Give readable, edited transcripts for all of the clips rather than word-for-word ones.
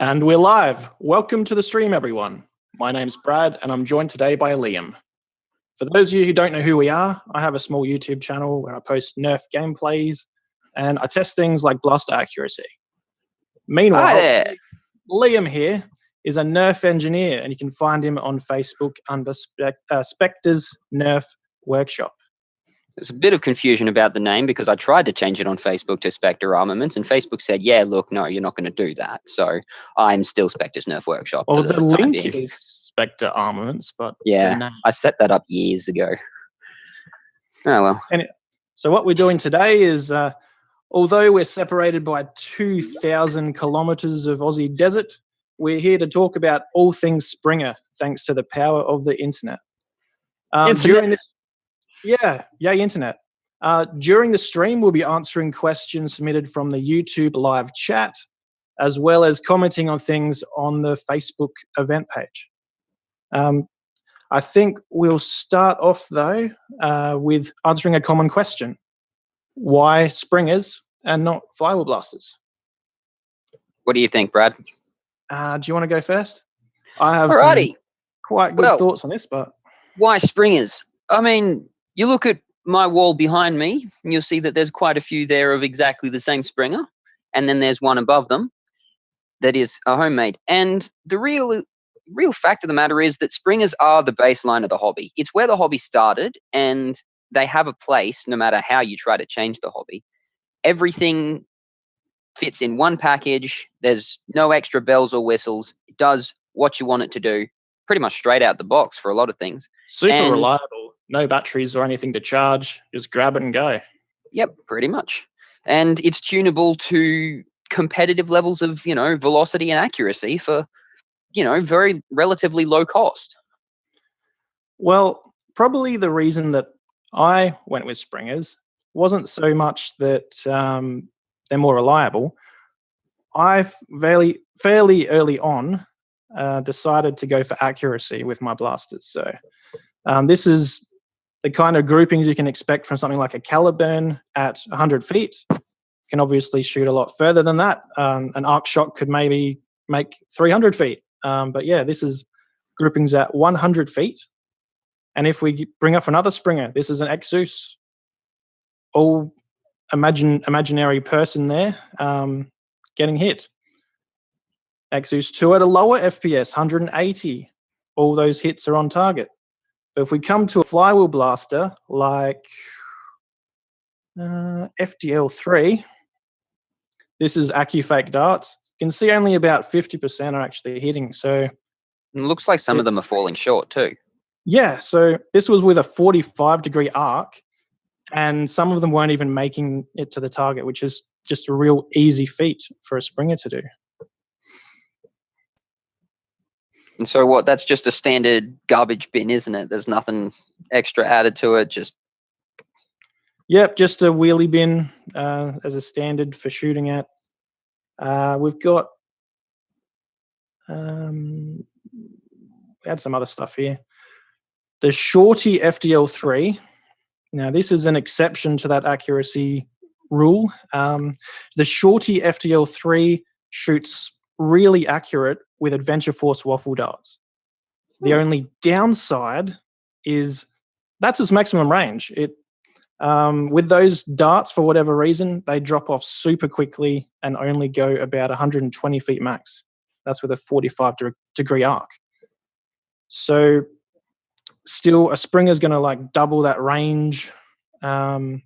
And we're live. Welcome to the stream, everyone. My name's Brad, and I'm joined today by Liam. For those of you who don't know who we are, I have a small YouTube channel where I post Nerf gameplays, and I test things like blaster accuracy. Meanwhile, Liam here is a Nerf engineer, and you can find him on Facebook under Spectre's Nerf Workshop. There's a bit of confusion about the name because I tried to change it on Facebook to Spectre Armaments, and Facebook said, yeah, look, no, you're not going to do that. So I'm still Spectre's Nerf Workshop. Well, the link is Spectre Armaments, but yeah, I set that up years ago. Oh, well. So what we're doing today is, although we're separated by 2,000 kilometers of Aussie desert, we're here to talk about all things Springer, thanks to the power of the internet. During this, yay internet. During the stream, we'll be answering questions submitted from the YouTube live chat, as well as commenting on things on the Facebook event page. I think we'll start off, though, with answering a common question. Why Springers and not flywheel blasters? What do you think, Brad? Do you want to go first? I have some quite good thoughts on this, but... Why Springers? I mean, you look at my wall behind me, and you'll see that there's quite a few there of exactly the same Springer, and then there's one above them that is a homemade. And the real fact of the matter is that Springers are the baseline of the hobby. It's where the hobby started, and they have a place no matter how you try to change the hobby. Everything fits in one package. There's no extra bells or whistles. It does what you want it to do, pretty much straight out the box for a lot of things. Super reliable. No batteries or anything to charge. Just grab it and go. Yep, pretty much. And it's tunable to competitive levels of, velocity and accuracy for, very relatively low cost. Well, probably the reason that I went with Springers wasn't so much that they're more reliable. I fairly early on decided to go for accuracy with my blasters. So this is the kind of groupings you can expect from something like a Caliburn at 100 feet. You can obviously shoot a lot further than that. An arc shot could maybe make 300 feet. But yeah, this is groupings at 100 feet. And if we bring up another Springer, this is an Exus. All imaginary person there getting hit. Exus 2 at a lower FPS, 180. All those hits are on target. But if we come to a flywheel blaster like FDL3, this is AccuFake darts. You can see only about 50% are actually hitting. So it looks like some of them are falling short too. Yeah, so this was with a 45-degree arc, and some of them weren't even making it to the target, which is just a real easy feat for a Springer to do. And so that's just a standard garbage bin, isn't it? There's nothing extra added to it, just... Yep, just a wheelie bin as a standard for shooting at. We've got... we had some other stuff here. The Shorty FDL3. Now, this is an exception to that accuracy rule. The Shorty FDL3 shoots really accurate with Adventure Force waffle darts. The only downside is that's its maximum range. With those darts, for whatever reason, they drop off super quickly and only go about 120 feet max. That's with a 45-degree arc. So still, a Springer is going to double that range and,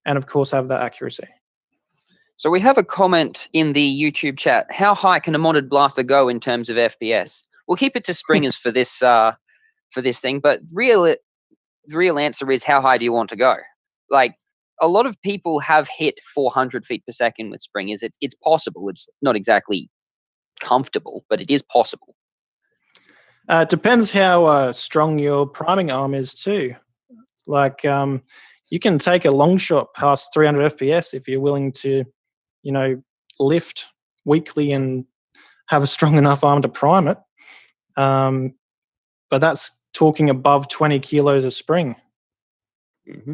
of course, have that accuracy. So we have a comment in the YouTube chat. How high can a modded blaster go in terms of FPS? We'll keep it to Springers for this thing, but the real answer is, how high do you want to go? A lot of people have hit 400 feet per second with Springers. It's possible. It's not exactly comfortable, but it is possible. It depends how strong your priming arm is too. You can take a Longshot past 300 FPS if you're willing to, lift weakly and have a strong enough arm to prime it. But that's talking above 20 kilos of spring. Mm-hmm.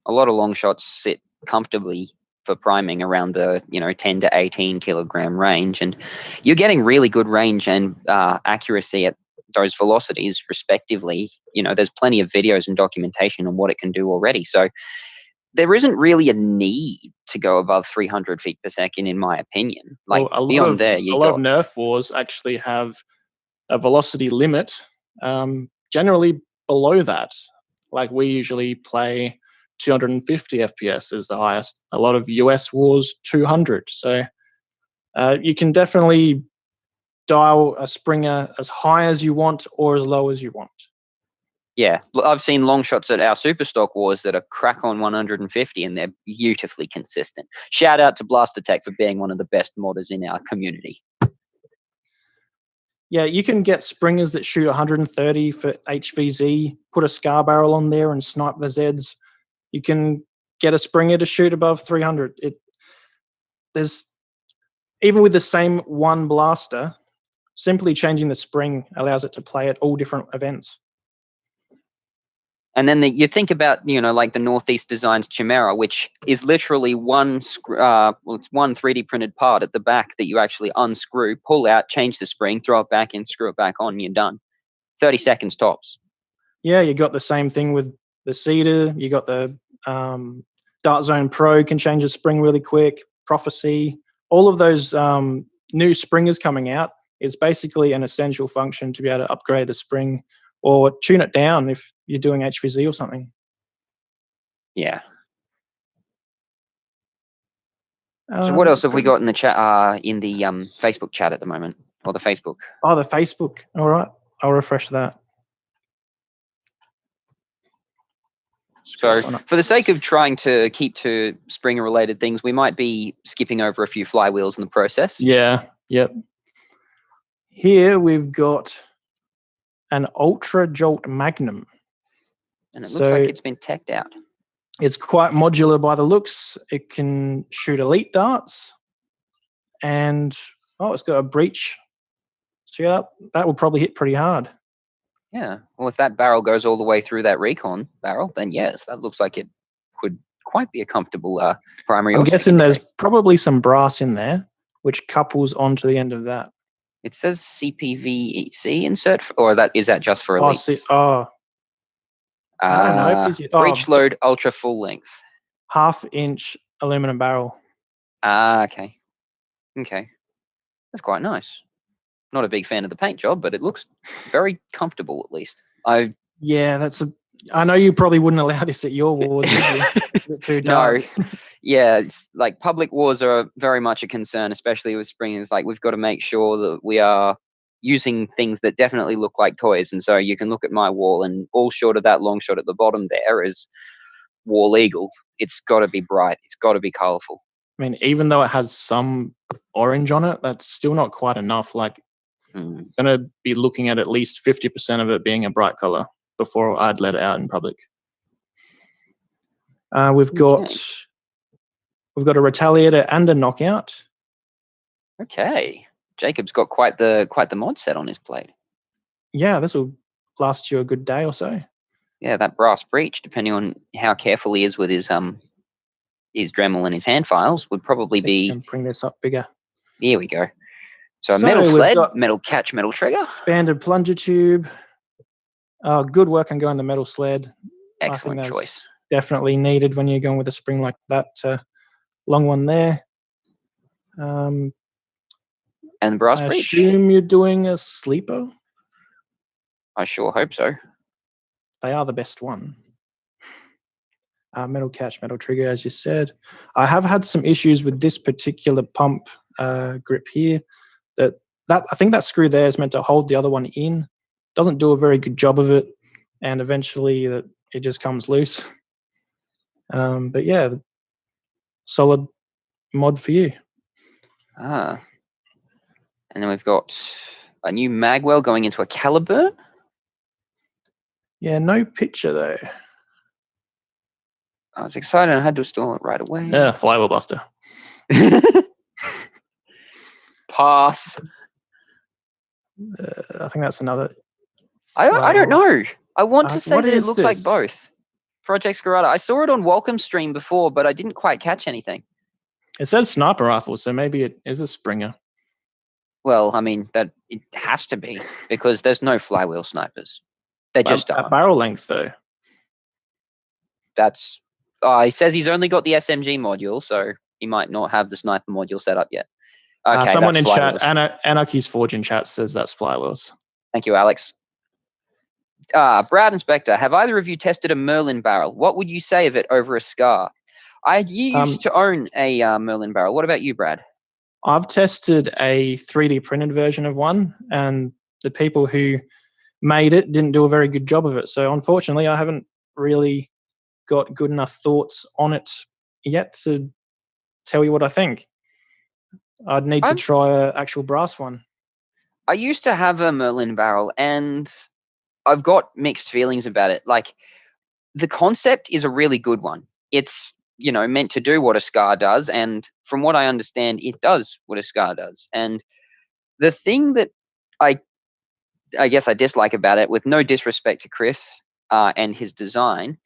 A lot of Longshots sit comfortably for priming around the 10 to 18 kilogram range, and you're getting really good range and accuracy at those velocities respectively. There's plenty of videos and documentation on what it can do already, so there isn't really a need to go above 300 feet per second, in my opinion. Like, Well, beyond there, a lot of Nerf wars actually have a velocity limit, generally below that. Like, we usually play 250 FPS is the highest. A lot of US wars 200. So you can definitely dial a Springer as high as you want or as low as you want. Yeah, I've seen long shots at our Superstock wars that are crack on 150, and they're beautifully consistent. Shout out to Blaster Tech for being one of the best modders in our community. Yeah, you can get Springers that shoot 130 for HVZ, put a Scar barrel on there and snipe the Zeds. You can get a Springer to shoot above 300. There's, even with the same one blaster, simply changing the spring allows it to play at all different events. And then you think about, like the Northeast Designs Chimera, which is literally it's one 3D printed part at the back that you actually unscrew, pull out, change the spring, throw it back in, screw it back on, and you're done. 30 seconds tops. Yeah, you got the same thing with the Cedar. You got the Dart Zone Pro can change the spring really quick. Prophecy, all of those new Springers coming out is basically an essential function to be able to upgrade the spring or tune it down if you're doing HVZ or something. Yeah. So what else have we got in the chat, in the Facebook chat at the moment, or the Facebook? Oh, the Facebook. All right, I'll refresh that. So for the sake of trying to keep to Springer-related things, we might be skipping over a few flywheels in the process. Yeah, yep. Here we've got an Ultra Jolt Magnum. And it looks like it's been teched out. It's quite modular by the looks. It can shoot elite darts. And, it's got a breach. So yeah, that will probably hit pretty hard. Yeah. Well, if that barrel goes all the way through that recon barrel, then yes, that looks like it could quite be a comfortable primary. I'm guessing there's probably some brass in there, which couples onto the end of that. It says CPVC insert, or is that just for elites? I don't know. Breech load ultra full length. 1/2-inch aluminum barrel. Okay. Okay. That's quite nice. Not a big fan of the paint job, but it looks very comfortable at least. I know you probably wouldn't allow this at your wars, would you? It's a bit too dark. No. Yeah, it's like public wars are very much a concern, especially with Springers. Like, we've got to make sure that we are using things that definitely look like toys. And so you can look at my wall, and all short of that long shot at the bottom there is War Eagle. It's got to be bright. It's got to be colorful. I mean, even though it has some orange on it, that's still not quite enough. Like, I'm going to be looking at least 50% of it being a bright color before I'd let it out in public. We've got a Retaliator and a Knockout. Okay. Jacob's got quite the mod set on his plate. Yeah, this will last you a good day or so. Yeah, that brass breech, depending on how careful he is with his Dremel and his hand files, would probably be. Bring this up bigger. Here we go. So a metal sled, metal catch, metal trigger. Expanded plunger tube. Good work on going the metal sled. Excellent choice. Definitely needed when you're going with a spring like that. Long one there. And the brass breech. I assume you're doing a sleeper? I sure hope so. They are the best one. Metal catch, metal trigger, as you said. I have had some issues with this particular pump grip here. I think that screw there is meant to hold the other one in. Doesn't do a very good job of it, and eventually it just comes loose. But yeah, solid mod for you. And then we've got a new magwell going into a Caliburn. Yeah, no picture though. I was excited. I had to install it right away. Yeah, flywheel buster. Pass. I think that's another. I don't know. I want to say that it looks like this? both. Project Scarada. I saw it on Welcome Stream before, but I didn't quite catch anything. It says sniper rifle, so maybe it is a Springer. Well, I mean, that it has to be, because there's no flywheel snipers. They just At aren't. barrel length, though. That's he says he's only got the SMG module, so he might not have the sniper module set up yet. Okay, Someone that's in chat, flywheels. Anarchy's Forge in chat says that's flywheels. Thank you, Alex. Brad and Spectre, have either of you tested a Merlin barrel? What would you say of it over a Scar? I used to own a Merlin barrel. What about you, Brad? I've tested a 3D printed version of one, and the people who made it didn't do a very good job of it. So unfortunately, I haven't really got good enough thoughts on it yet to tell you what I think. I'd need to try an actual brass one. I used to have a Merlin barrel, and I've got mixed feelings about it. Like, the concept is a really good one. It's, meant to do what a Scar does, and from what I understand, it does what a Scar does. And the thing that I guess I dislike about it, with no disrespect to Chris and his design,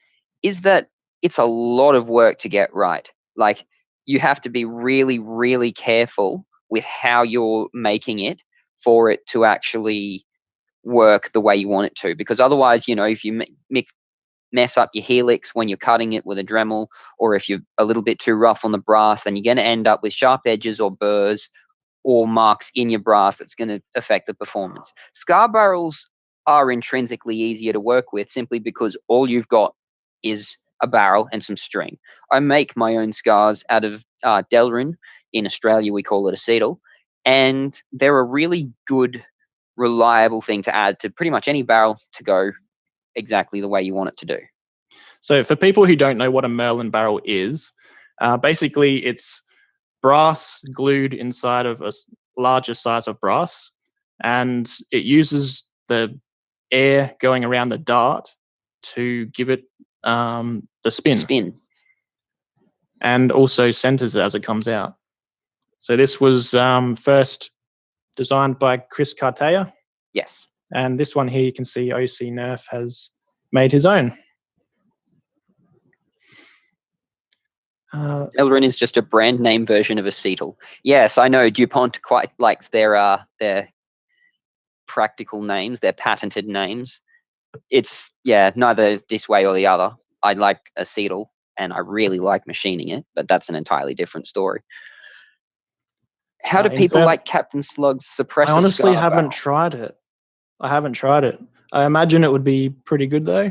is that it's a lot of work to get right. Like, you have to be really, really careful with how you're making it for it to actually work the way you want it to. Because otherwise, if you mess up your helix when you're cutting it with a Dremel, or if you're a little bit too rough on the brass, then you're going to end up with sharp edges or burrs or marks in your brass that's going to affect the performance. Scar barrels are intrinsically easier to work with simply because all you've got is a barrel and some string. I make my own scars out of Delrin. In Australia, we call it acetal. And they're a really good, reliable thing to add to pretty much any barrel to go exactly the way you want it to do. So for people who don't know what a Merlin barrel is, basically it's brass glued inside of a larger size of brass, and it uses the air going around the dart to give it the spin. And also centers it as it comes out. So this was first designed by Chris Cartea. Yes. And this one here, you can see OC Nerf has made his own. Delrin is just a brand name version of acetal. Yes, I know DuPont quite likes their practical names, their patented names. It's, neither this way or the other. I like acetal, and I really like machining it, but that's an entirely different story. How do people like Captain Slug's suppressor? I honestly haven't tried it. I imagine it would be pretty good, though.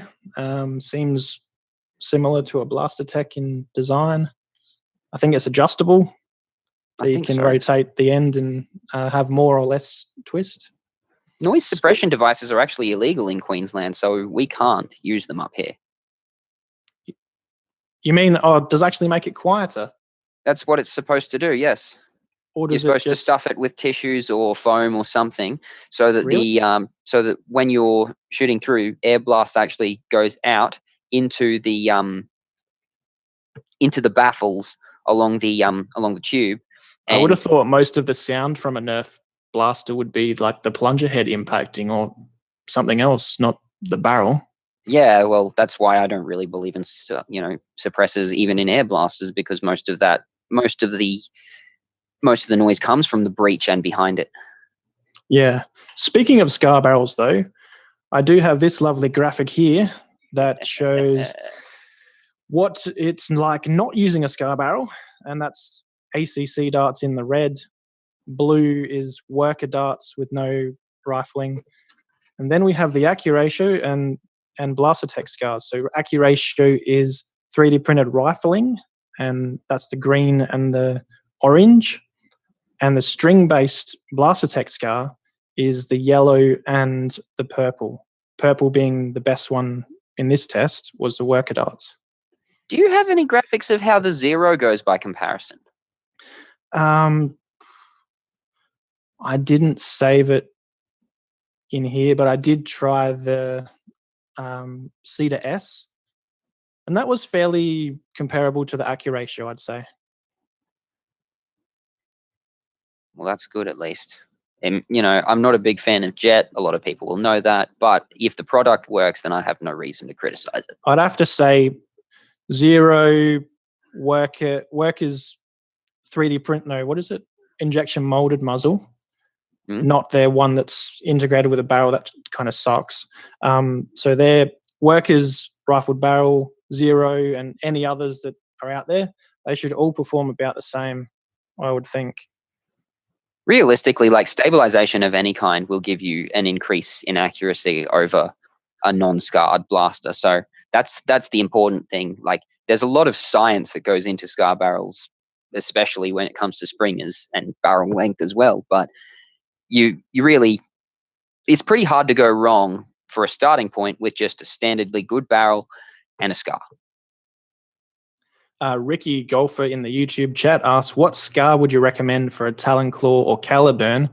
Seems similar to a Blaster Tech in design. I think it's adjustable. You can rotate the end and have more or less twist. Noise suppression devices are actually illegal in Queensland, so we can't use them up here. You mean, does it actually make it quieter? That's what it's supposed to do, yes. Or you're supposed to stuff it with tissues or foam or something, so that so that when you're shooting through, air blast actually goes out into the baffles along the tube. I would have thought most of the sound from a Nerf blaster would be like the plunger head impacting or something else, not the barrel. Yeah, well, that's why I don't really believe in suppressors even in air blasters, because most of the noise comes from the breech and behind it. Yeah. Speaking of Scar barrels, though, I do have this lovely graphic here that shows what it's like not using a Scar barrel, and that's ACC darts in the red. Blue is worker darts with no rifling. And then we have the AccuRatio and Blaster Tech scars. So AccuRatio is 3D printed rifling, and that's the green and the orange. And the string-based Blaster Tech scar is the yellow and the purple. Purple being the best one in this test was the worker darts. Do you have any graphics of how the Zero goes by comparison? I didn't save it in here, but I did try the C to S, and that was fairly comparable to the AccuRatio, I'd say. Well, that's good at least. And, I'm not a big fan of Jet. A lot of people will know that. But if the product works, then I have no reason to criticize it. I'd have to say Zero, Worker's 3D print. No, what is it? Injection molded muzzle. Mm. Not their one that's integrated with a barrel. That kind of sucks. So their Workers rifled barrel, Zero, and any others that are out there, they should all perform about the same, I would think. Realistically, like stabilization of any kind will give you an increase in accuracy over a non-scarred blaster. So that's the important thing. Like, there's a lot of science that goes into scar barrels, especially when it comes to springers and barrel length as well. But you really, it's pretty hard to go wrong for a starting point with just a standardly good barrel and a scar. Ricky Golfer in the YouTube chat asks, what scar would you recommend for a Talon Claw or Caliburn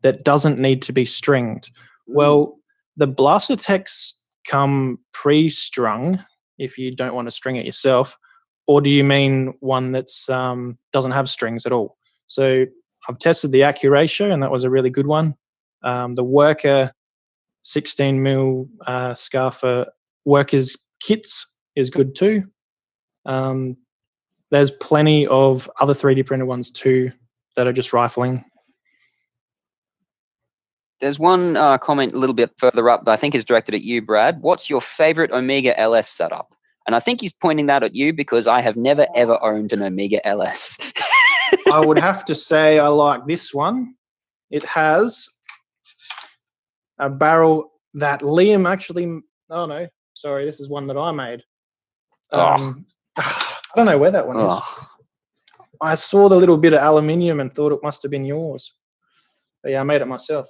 that doesn't need to be stringed? Well, the blaster techs come pre-strung if you don't want to string it yourself, or do you mean one that's doesn't have strings at all? So I've tested the Accuratio, and that was a really good one. The Worker 16 mil scar for Workers kits is good too. There's plenty of other 3D printed ones too that are just rifling. There's one comment a little bit further up that I think is directed at you, Brad. What's your favorite Omega LS setup? And I think he's pointing that at you because I have never, ever owned an Omega LS. I would have to say I like this one. It has a barrel that Liam actually... Oh, no. Sorry, this is one that I made. I don't know where that one is. I saw the little bit of aluminium and thought it must have been yours. But yeah, I made it myself.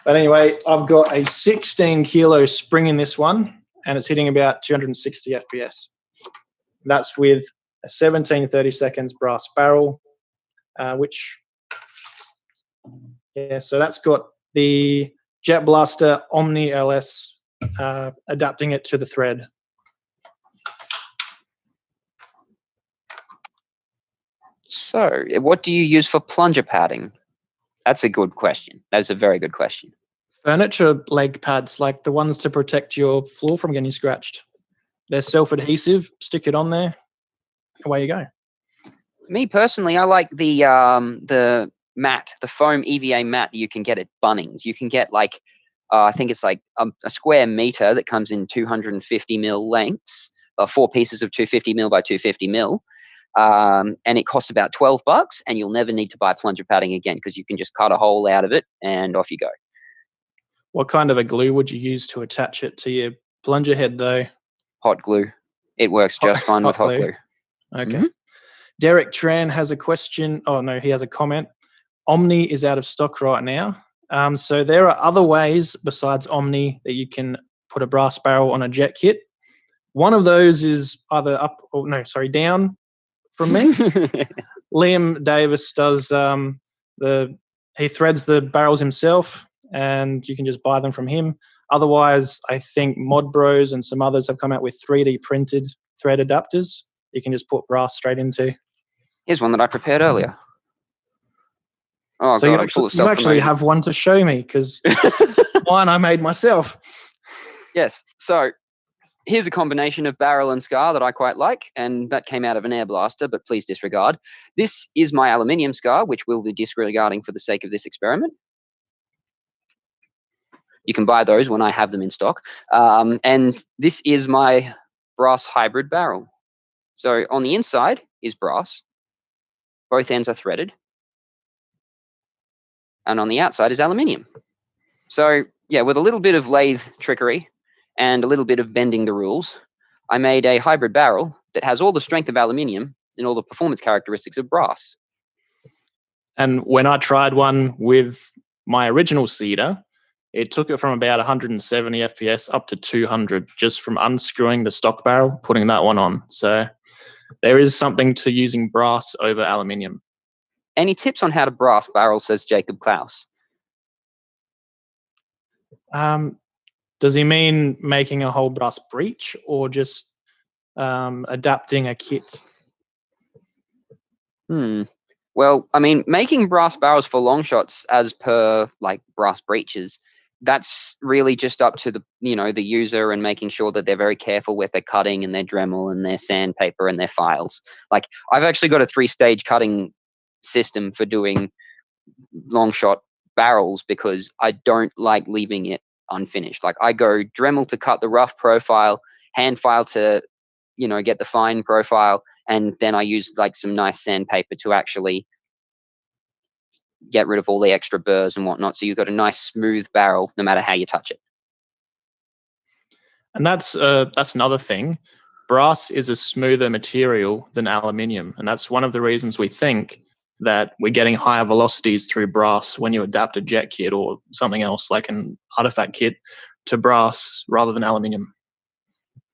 But anyway, I've got a 16 kilo spring in this one, and it's hitting about 260 FPS. That's with a 17-30 seconds brass barrel, which, yeah, so that's got the Jet Blaster Omni LS adapting it to the thread. So, what do you use for plunger padding? That's a good question. That's a very good question. Furniture leg pads, like the ones to protect your floor from getting scratched. They're self-adhesive. Stick it on there. Away you go. Me personally, I like the mat, the foam EVA mat that you can get at Bunnings. You can get like, I think it's like a square meter that comes in 250 mil lengths, 4 pieces of 250 mil by 250 mil. And it costs about $12, and you'll never need to buy plunger padding again because you can just cut a hole out of it and off you go. What kind of a glue would you use to attach it to your plunger head, though? Hot glue. It works just fine with hot glue. Okay. Mm-hmm. Derek Tran has a question. Oh, no, he has a comment. Omni is out of stock right now. So there are other ways besides Omni that you can put a brass barrel on a jet kit. One of those is either up or down from me. Liam Davis does he threads the barrels himself, and you can just buy them from him. Otherwise, I think Mod Bros and some others have come out with 3D printed thread adapters you can just put brass straight into. Here's one that I prepared earlier. Oh, so God, you actually have one to show me, because mine I made myself. Yes. So here's a combination of barrel and scar that I quite like, and that came out of an air blaster, but please disregard. This is my aluminium scar, which we'll be disregarding for the sake of this experiment. You can buy those when I have them in stock. And this is my brass hybrid barrel. So on the inside is brass. Both ends are threaded. And on the outside is aluminium. So yeah, with a little bit of lathe trickery and a little bit of bending the rules, I made a hybrid barrel that has all the strength of aluminium and all the performance characteristics of brass. And when I tried one with my original Cedar, it took it from about 170 FPS up to 200 just from unscrewing the stock barrel, putting that one on. So there is something to using brass over aluminium. Any tips on how to brass barrel, says Jacob Klaus? Does he mean making a whole brass breech, or just adapting a kit? Well, I mean, making brass barrels for long shots as per like brass breeches, that's really just up to the user and making sure that they're very careful with their cutting and their Dremel and their sandpaper and their files. Like, I've actually got a 3-stage cutting system for doing Longshot barrels because I don't like leaving it unfinished. Like I go Dremel to cut the rough profile, hand file to, get the fine profile, and then I use like some nice sandpaper to actually get rid of all the extra burrs and whatnot. So you've got a nice smooth barrel no matter how you touch it. And that's another thing. Brass is a smoother material than aluminium, and that's one of the reasons we think that we're getting higher velocities through brass when you adapt a jet kit or something else like an artifact kit to brass rather than aluminium.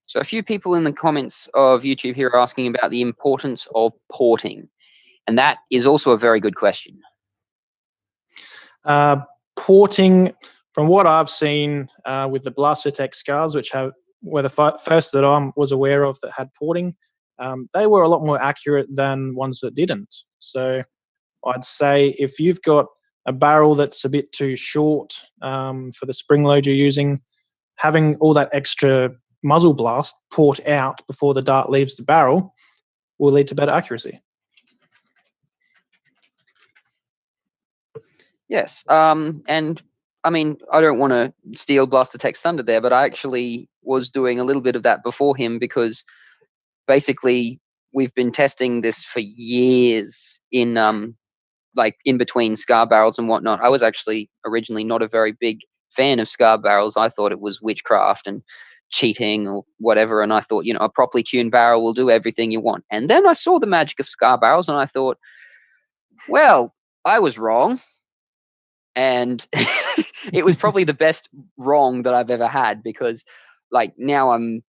So a few people in the comments of YouTube here are asking about the importance of porting, and that is also a very good question. Porting, from what I've seen with the Blastertech scars, which were the first that I was aware of that had porting, they were a lot more accurate than ones that didn't. So I'd say if you've got a barrel that's a bit too short for the spring load you're using, having all that extra muzzle blast port out before the dart leaves the barrel will lead to better accuracy. Yes, and I mean, I don't want to steal Blastertech's thunder there, but I actually was doing a little bit of that before him because basically we've been testing this for years in like in between scar barrels and whatnot. I was actually originally not a very big fan of scar barrels. I thought it was witchcraft and cheating or whatever, and I thought, a properly tuned barrel will do everything you want. And then I saw the magic of scar barrels and I thought, well, I was wrong. And it was probably the best wrong that I've ever had, because like now I'm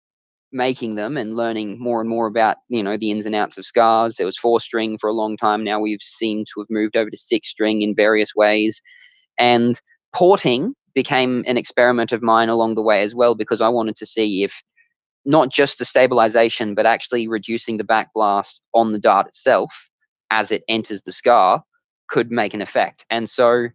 making them and learning more and more about, the ins and outs of scars. There was 4-string for a long time. Now we've seemed to have moved over to 6-string in various ways. And porting became an experiment of mine along the way as well, because I wanted to see if not just the stabilization, but actually reducing the backblast on the dart itself as it enters the scar could make an effect. And so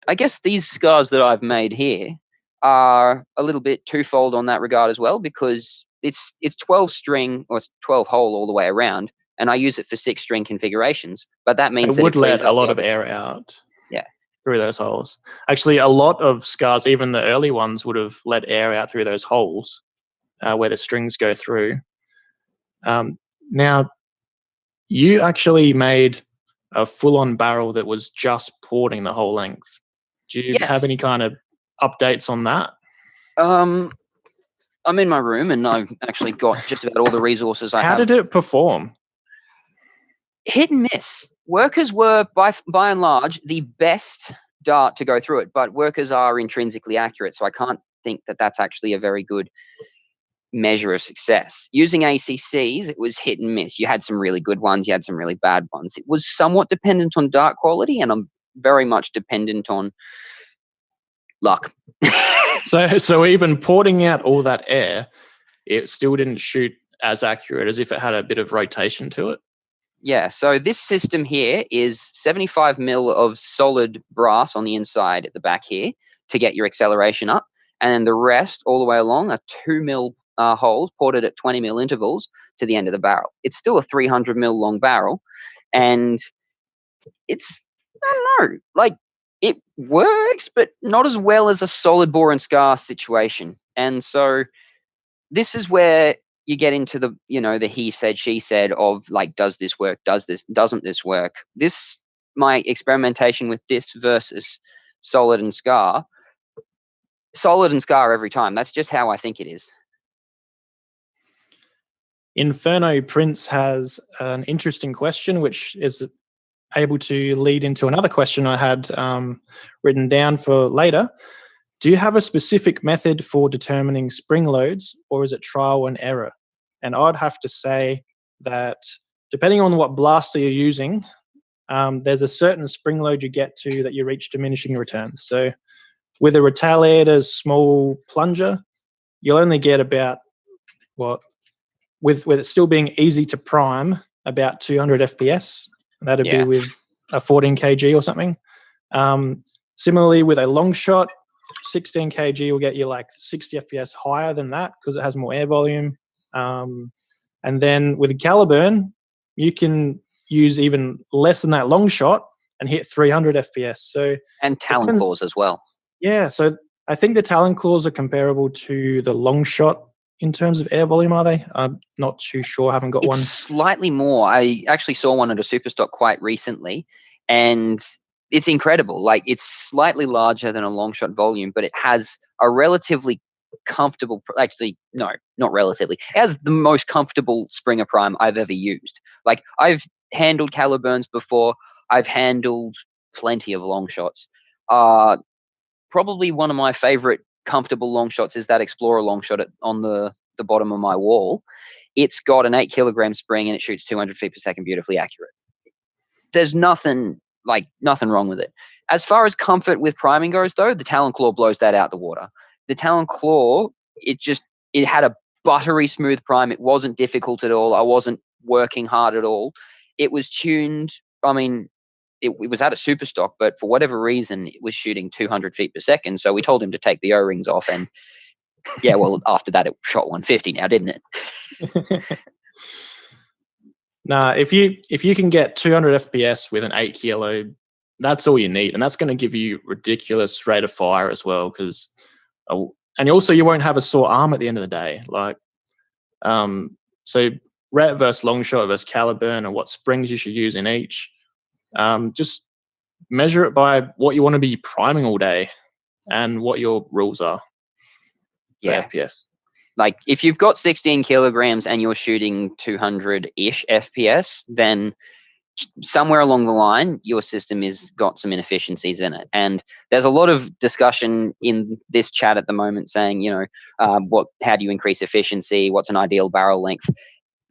I guess these scars that I've made here are a little bit twofold on that regard as well, because it's 12-string or it's 12 hole all the way around, and I use it for 6-string configurations. But that means it would let a lot of air out. Yeah, through those holes. Actually, a lot of scars, even the early ones, would have let air out through those holes where the strings go through. Now, you actually made a full-on barrel that was just porting the whole length. Do you have any kind of updates on that? I'm in my room and I've actually got just about all the resources I have. How did it perform? Hit and miss. Workers were by and large the best dart to go through it, but workers are intrinsically accurate, so I can't think that that's actually a very good measure of success. Using ACCs, it was hit and miss. You had some really good ones, you had some really bad ones. It was somewhat dependent on dart quality, and I'm very much dependent on luck. So even porting out all that air, it still didn't shoot as accurate as if it had a bit of rotation to it? Yeah, so this system here is 75 mil of solid brass on the inside at the back here to get your acceleration up, and then the rest all the way along are 2 mil holes ported at 20 mil intervals to the end of the barrel. It's still a 300 mil long barrel, and it's, I don't know, like it works, but not as well as a solid bore and scar situation. And so this is where you get into the, the he said, she said of like, does this work? Doesn't this work? My experimentation with this versus solid and scar every time. That's just how I think it is. Inferno Prince has an interesting question, which is able to lead into another question I had written down for later. Do you have a specific method for determining spring loads, or is it trial and error? And I'd have to say that depending on what blaster you're using, there's a certain spring load you get to that you reach diminishing returns. So with a Retaliator's small plunger, you'll only get about, with it still being easy to prime, about 200 FPS. That'd be with a 14 kg or something. Similarly, with a Longshot, 16 kg will get you like 60 FPS higher than that because it has more air volume. And then with a Caliburn, you can use even less than that long shot and hit 300 FPS. So And Talon claws as well. yeah, so I think the Talon claws are comparable to the long shot in terms of air volume, are they? I'm not too sure. I haven't got It's one. slightly more. I actually saw one at a Superstock quite recently, and it's incredible. Like, it's slightly larger than a long shot volume, but it has a relatively comfortable, actually, no, not relatively. It has the most comfortable Springer Prime I've ever used. Like, I've handled Caliburns before. I've handled plenty of long shots. Probably one of my favorite comfortable long shots is that Explorer long shot on the bottom of my wall. It's got an 8 kilogram spring and it shoots 200 feet per second, beautifully accurate. There's nothing wrong with it. As far as comfort with priming goes, though, the Talon Claw blows that out the water. The Talon Claw, it had a buttery smooth prime. It wasn't difficult at all. I wasn't working hard at all. It was tuned. I mean, it was at a Superstock, but for whatever reason, it was shooting 200 feet per second. So we told him to take the O-rings off, and yeah, well, after that, it shot 150 now, didn't it? Nah, if you can get 200 FPS with an 8 kilo, that's all you need, and that's going to give you ridiculous rate of fire as well. Because, and also you won't have a sore arm at the end of the day. Like, so ret versus long shot versus Caliburn, and what springs you should use in each. Just measure it by what you want to be priming all day, and what your rules are for FPS. Like, if you've got 16 kilograms and you're shooting 200-ish FPS, then somewhere along the line, your system has got some inefficiencies in it. And there's a lot of discussion in this chat at the moment saying, how do you increase efficiency? What's an ideal barrel length?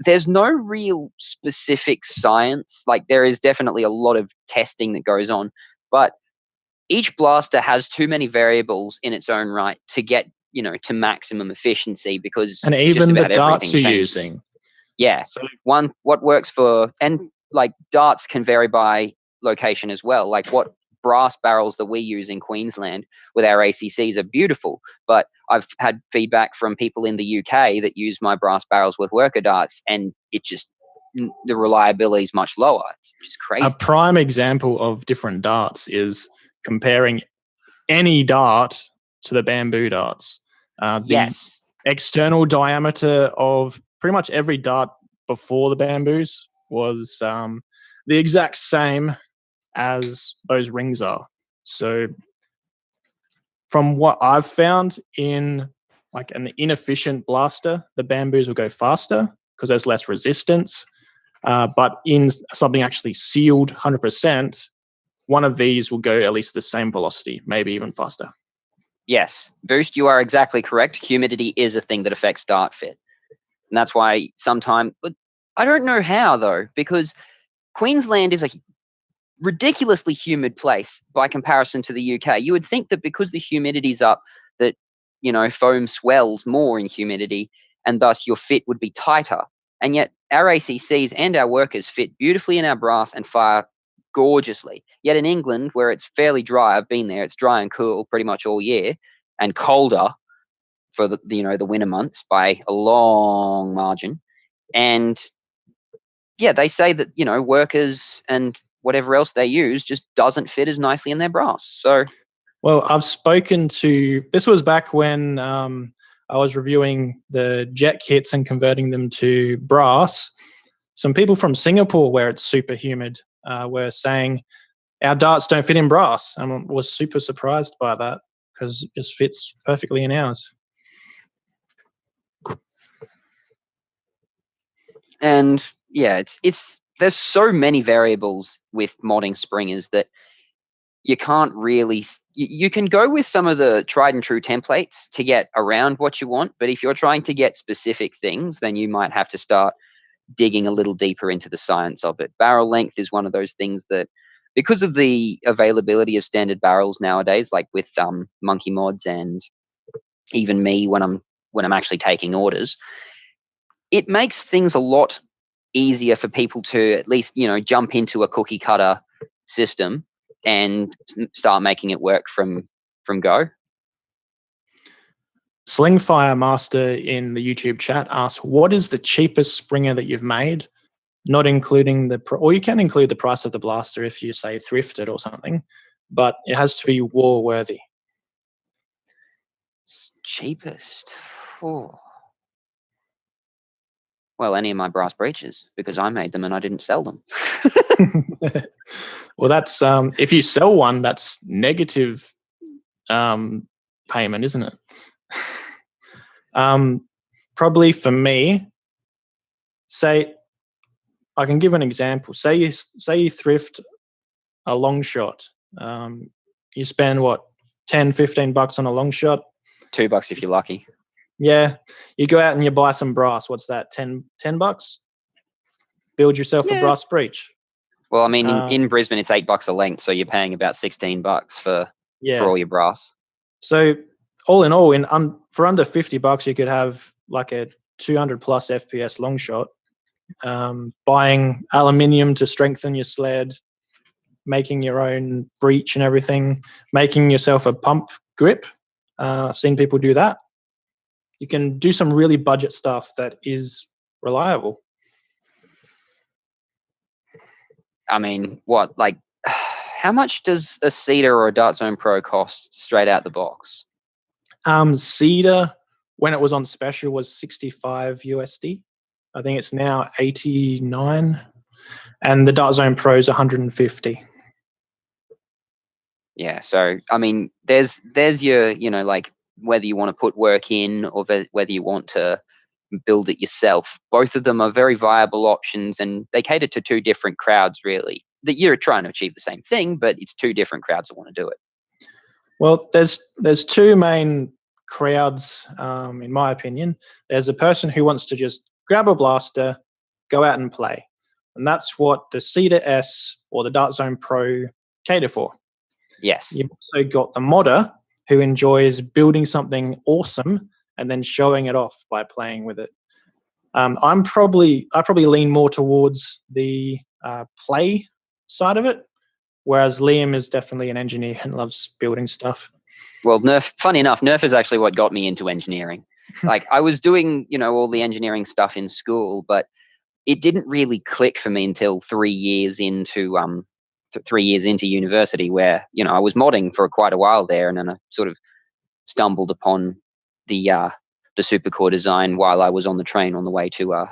There's no real specific science. Like, there is definitely a lot of testing that goes on, but each blaster has too many variables in its own right to get to maximum efficiency, because and even the darts you're using. Yeah. So what works for, and like, darts can vary by location as well. Like, what brass barrels that we use in Queensland with our ACCs are beautiful, but I've had feedback from people in the UK that use my brass barrels with worker darts, and the reliability is much lower. It's just crazy. A prime example of different darts is comparing any dart to the bamboo darts. Yes. External diameter of pretty much every dart before the bamboos was the exact same as those rings are. So from what I've found, in like an inefficient blaster, the bamboos will go faster because there's less resistance. But in something actually sealed 100%, one of these will go at least the same velocity, maybe even faster. Yes, Boost, you are exactly correct. Humidity is a thing that affects dart fit. And that's why sometimes, but I don't know how, though, because Queensland is a ridiculously humid place by comparison to the UK. You would think that because the humidity's up, that, foam swells more in humidity, and thus your fit would be tighter. And yet our ACCs and our workers fit beautifully in our brass and fire gorgeously. Yet in England, where it's fairly dry, I've been there, it's dry and cool pretty much all year, and colder for the winter months by a long margin. And yeah, they say that workers and whatever else they use just doesn't fit as nicely in their brass. So, well, I've spoken to, this was back when I was reviewing the jet kits and converting them to brass. Some people from Singapore, where it's super humid, were saying our darts don't fit in brass. I was super surprised by that, because it just fits perfectly in ours. And yeah, there's so many variables with modding springers that you can't really, you can go with some of the tried and true templates to get around what you want, but if you're trying to get specific things, then you might have to start digging a little deeper into the science of it. Barrel length is one of those things that, because of the availability of standard barrels nowadays, like with Monkey Mods and even me when I'm actually taking orders, it makes things a lot easier for people to at least jump into a cookie cutter system and start making it work from go. Slingfire Master in the YouTube chat asks, what is the cheapest springer that you've made? not including or you can include the price of the blaster if you say thrifted or something, but it has to be war worthy. Cheapest. Oh. Well, any of my brass breeches, because I made them and I didn't sell them. Well, that's if you sell one, that's negative payment, isn't it? Probably for me, say, I can give an example. Say you thrift a Longshot. You spend what, $10-15 on a Longshot? $2 if you're lucky. Yeah, you go out and you buy some brass. What's that? $10? Build yourself a brass breech. Well, I mean, in Brisbane, it's $8 a length, so you're paying about $16 for all your brass. So all in all, for under $50, you could have like a 200 plus FPS Longshot. Buying aluminium to strengthen your sled, making your own breech and everything, making yourself a pump grip. I've seen people do that. You can do some really budget stuff that is reliable. I mean, what, like, how much does a Cedar or a Dart Zone Pro cost straight out the box? Cedar, when it was on special, was $65 USD. I think it's now $89, and the Dart Zone Pro is $150. Yeah, so I mean, there's your, like, whether you want to put work in or whether you want to build it yourself. Both of them are very viable options, and they cater to two different crowds, really. That you're trying to achieve the same thing, but it's two different crowds that want to do it. Well, there's two main crowds, in my opinion. There's a person who wants to just grab a blaster, go out and play, and that's what the Cedar S or the Dart Zone Pro cater for. Yes. You've also got the modder who enjoys building something awesome and then showing it off by playing with it. I probably lean more towards the play side of it, whereas Liam is definitely an engineer and loves building stuff. Well, funny enough, Nerf is actually what got me into engineering. Like, I was doing, all the engineering stuff in school, but it didn't really click for me until 3 years into 3 years into university, where I was modding for quite a while there, and then I sort of stumbled upon the supercore design while I was on the train on the way to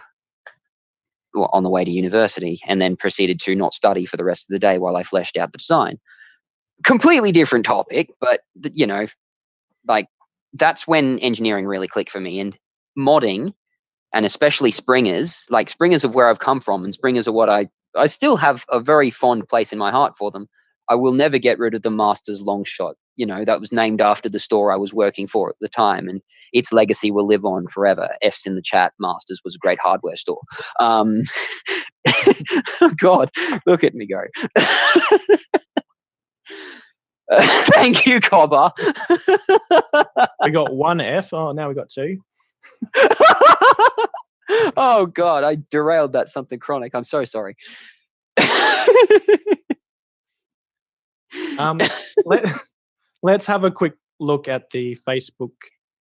university, and then proceeded to not study for the rest of the day while I fleshed out the design. Completely different topic, but like, that's when engineering really clicked for me. And modding, and especially springers, like springers of where I've come from, and springers are what I still have a very fond place in my heart for them. I will never get rid of the Masters Longshot. That was named after the store I was working for at the time, and its legacy will live on forever. F's in the chat. Masters was a great hardware store. God, look at me go. Thank you, Cobber. We got one F. Oh, now we got two. Oh God, I derailed that something chronic. I'm so sorry. Let's have a quick look at the Facebook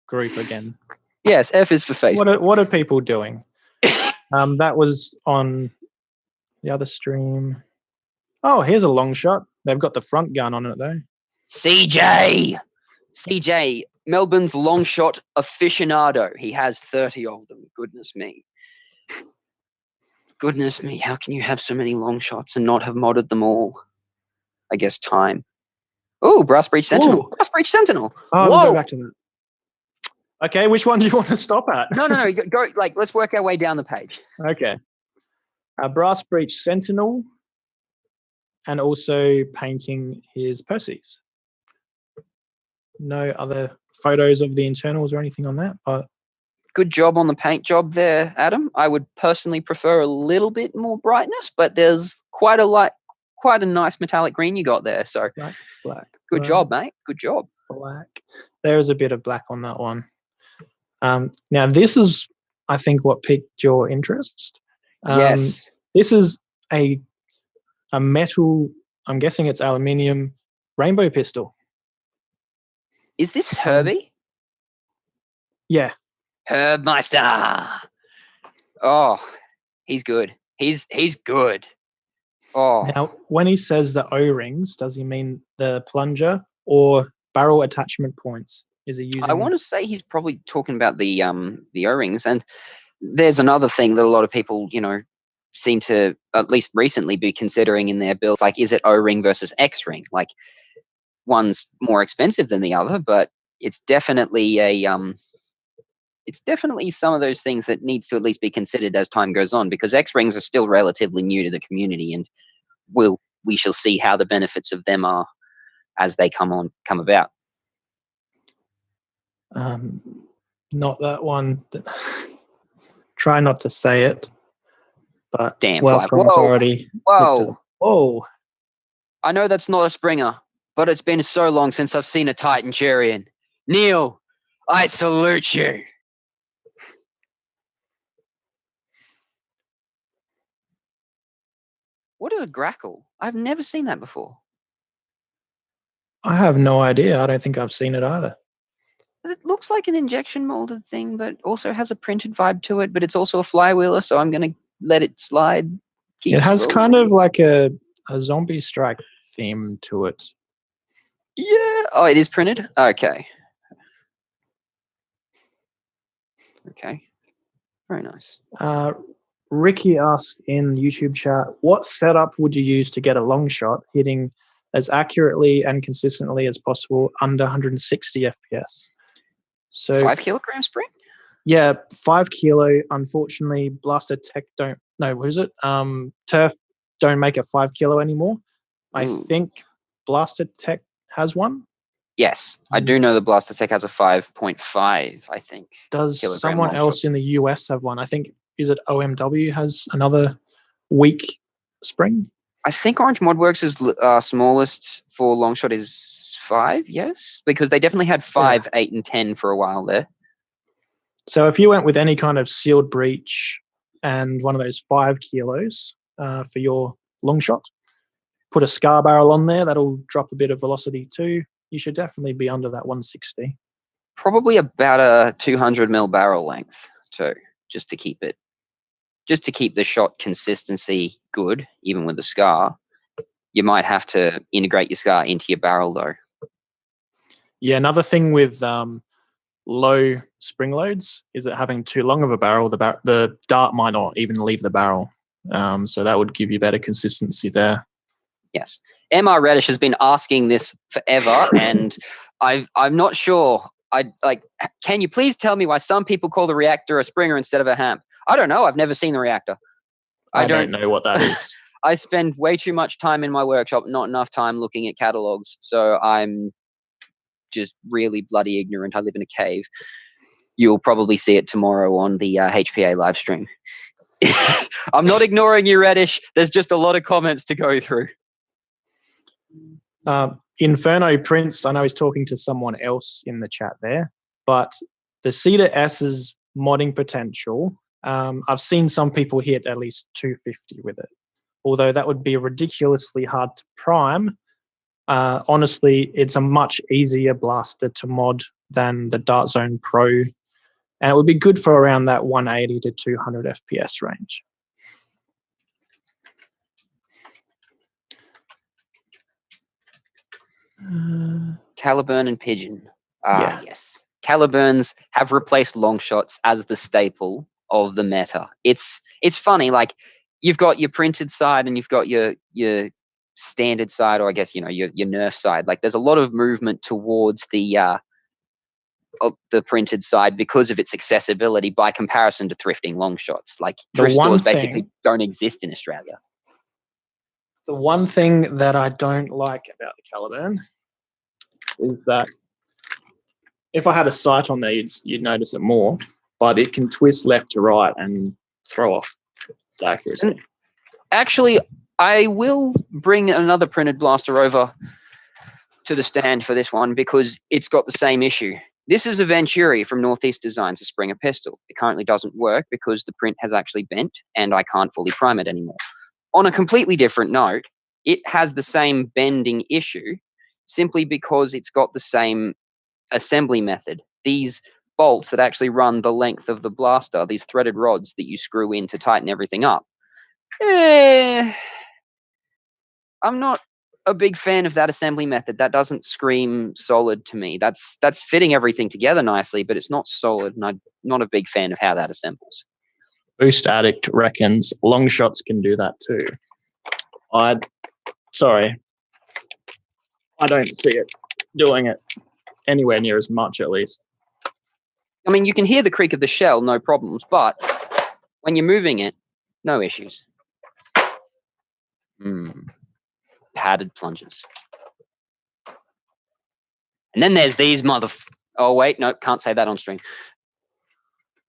group again. Yes, F is for Facebook. What are people doing? That was on the other stream. Oh, here's a Longshot. They've got the front gun on it though. CJ, Melbourne's Longshot aficionado. He has 30 of them. Goodness me. How can you have so many Longshots and not have modded them all? I guess time. Oh, Brass Breech Sentinel. Ooh. Brass Breech Sentinel. Oh, whoa. We'll go back to that. Okay, which one do you want to stop at? No. Go. Like, let's work our way down the page. Okay. Brass Breech Sentinel, and also painting his Perseus. No other photos of the internals or anything on that, but good job on the paint job there, Adam. I would personally prefer a little bit more brightness, but there's quite a nice metallic green you got there. So black. Good job, mate. Good job. Black. There is a bit of black on that one. Now this is, I think, what piqued your interest. Yes. This is a metal, I'm guessing it's aluminium, rainbow pistol. Is this Herbie? Yeah. Herbmeister. Oh, he's good. He's good. Oh, Now, when he says the O-rings, does he mean the plunger or barrel attachment points? Is he using? I want to say he's probably talking about the O-rings. And there's another thing that a lot of people, seem to, at least recently, be considering in their builds. Like, is it O-ring versus X-ring? Like, one's more expensive than the other, but it's definitely it's definitely some of those things that needs to at least be considered as time goes on, because X-rings are still relatively new to the community, and we shall see how the benefits of them are as they come about. Not that one. Try not to say it. But Damn, Welcome's already. Whoa! Whoa! I know that's not a Springer, but it's been so long since I've seen a Titan Charian. Neil, I salute you. What is a grackle? I've never seen that before. I have no idea. I don't think I've seen it either. It looks like an injection molded thing, but also has a printed vibe to it. But it's also a flywheeler, so I'm gonna let it slide. It has kind of like a zombie strike theme to it. Yeah. Oh, it is printed? Okay. Okay. Very nice. Ricky asks in YouTube chat, what setup would you use to get a long shot hitting as accurately and consistently as possible under 160 FPS? So 5 kilogram spring? Yeah, 5 kilo. Unfortunately, Blaster Tech don't. No, what is it? Turf don't make a 5 kilo anymore. I think Blaster Tech has one. Yes, I do know the Blaster Tech has a 5.5. I think. Does someone else in the US have one? I think, is it OMW has another weak spring? I think Orange Modworks' smallest for Longshot is 5. Yes, because they definitely had 5, 8, and 10 for a while there. So if you went with any kind of sealed breech and one of those 5 kilos for your long shot, put a scar barrel on there, that'll drop a bit of velocity too. You should definitely be under that 160. Probably about a 200 mil barrel length too, just to keep the shot consistency good, even with the scar. You might have to integrate your scar into your barrel though. Yeah, another thing with low spring loads is it having too long of a barrel, the dart might not even leave the barrel. So that would give you better consistency there. Yes. MR Reddish has been asking this forever, and I'm not sure. Can you please tell me why some people call the reactor a Springer instead of a Hamp? I don't know. I've never seen the reactor. I don't know what that is. I spend way too much time in my workshop, not enough time looking at catalogs. So I'm just really bloody ignorant. I live in a cave. You'll probably see it tomorrow on the HPA live stream. I'm not ignoring you, Reddish. There's just a lot of comments to go through. Inferno Prince, I know he's talking to someone else in the chat there, but the Cedar S's modding potential, I've seen some people hit at least 250 with it, although that would be ridiculously hard to prime. Honestly, it's a much easier blaster to mod than the Dart Zone Pro, and it would be good for around that 180 to 200 FPS range. Caliburn and Pigeon. Yes. Caliburns have replaced long shots as the staple of the meta. It's funny, like you've got your printed side and you've got your standard side, or I guess your nerf side. Like there's a lot of movement towards the printed side because of its accessibility by comparison to thrifting long shots. Like thrift stores basically don't exist in Australia. The one thing that I don't like about the Caliburn is that if I had a sight on there, you'd notice it more, but it can twist left to right and throw off the accuracy. And actually, I will bring another printed blaster over to the stand for this one because it's got the same issue. This is a Venturi from Northeast Designs, a Springer pistol. It currently doesn't work because the print has actually bent and I can't fully prime it anymore. On a completely different note, it has the same bending issue simply because it's got the same assembly method. These bolts that actually run the length of the blaster, these threaded rods that you screw in to tighten everything up, Eh, I'm not a big fan of that assembly method. That doesn't scream solid to me. That's fitting everything together nicely, but it's not solid, and I'm not a big fan of how that assembles. Boost Addict reckons Longshots can do that too. Sorry, I don't see it doing it anywhere near as much, at least. I mean, you can hear the creak of the shell, no problems, but when you're moving it, no issues. Padded plungers. And then there's these oh, wait, no, can't say that on stream.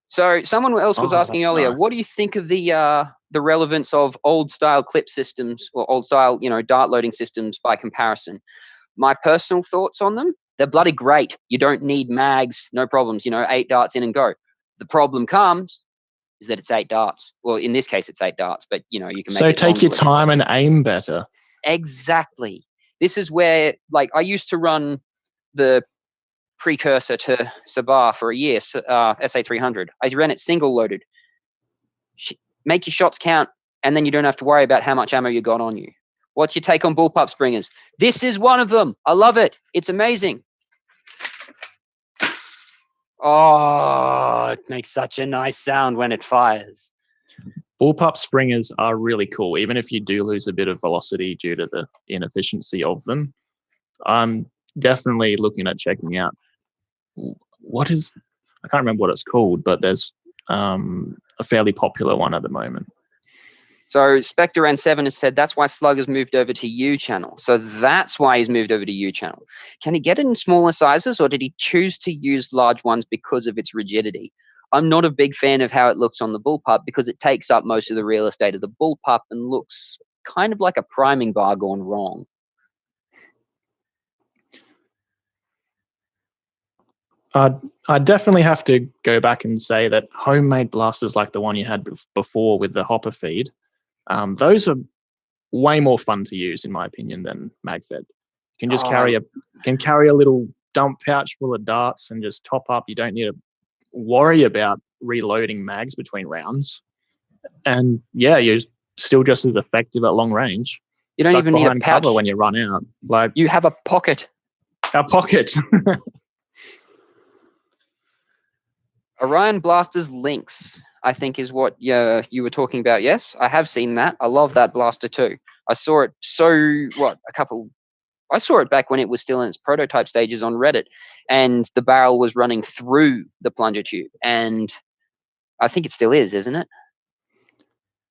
So someone else was asking earlier, nice. what do you think of the relevance of old style clip systems or old style, dart loading systems by comparison? My personal thoughts on them, they're bloody great. You don't need mags, no problems, 8 darts in and go. The problem comes is that it's 8 darts. Well, in this case, it's 8 darts, but you can make so it take your time and aim better. Exactly. This is where, like, I used to run the precursor to Sabar for a year, SA300. I ran it single loaded. Make your shots count, and then you don't have to worry about how much ammo you got on you. What's your take on Bullpup springers? This is one of them. I love it. It's amazing. Oh, it makes such a nice sound when it fires. Bullpup springers are really cool, even if you do lose a bit of velocity due to the inefficiency of them. I'm definitely looking at checking out I can't remember what it's called, but there's a fairly popular one at the moment. So Spectre N7 has said that's why Slug has moved over to U channel. So that's why he's moved over to U channel. Can he get it in smaller sizes, or did he choose to use large ones because of its rigidity? I'm not a big fan of how it looks on the Bullpup because it takes up most of the real estate of the Bullpup and looks kind of like a priming bar gone wrong. I definitely have to go back and say that homemade blasters like the one you had before with the hopper feed, those are way more fun to use, in my opinion, than MagFed. You can just carry a little dump pouch full of darts and just top up. You don't need to worry about reloading mags between rounds. And yeah, you're still just as effective at long range. You don't even need a pouch cover when you run out. Like you have a pocket. A pocket. Orion Blasters Lynx, I think, is what you were talking about. Yes, I have seen that. I love that blaster too. I saw it I saw it back when it was still in its prototype stages on Reddit, and the barrel was running through the plunger tube, and I think it still is, isn't it?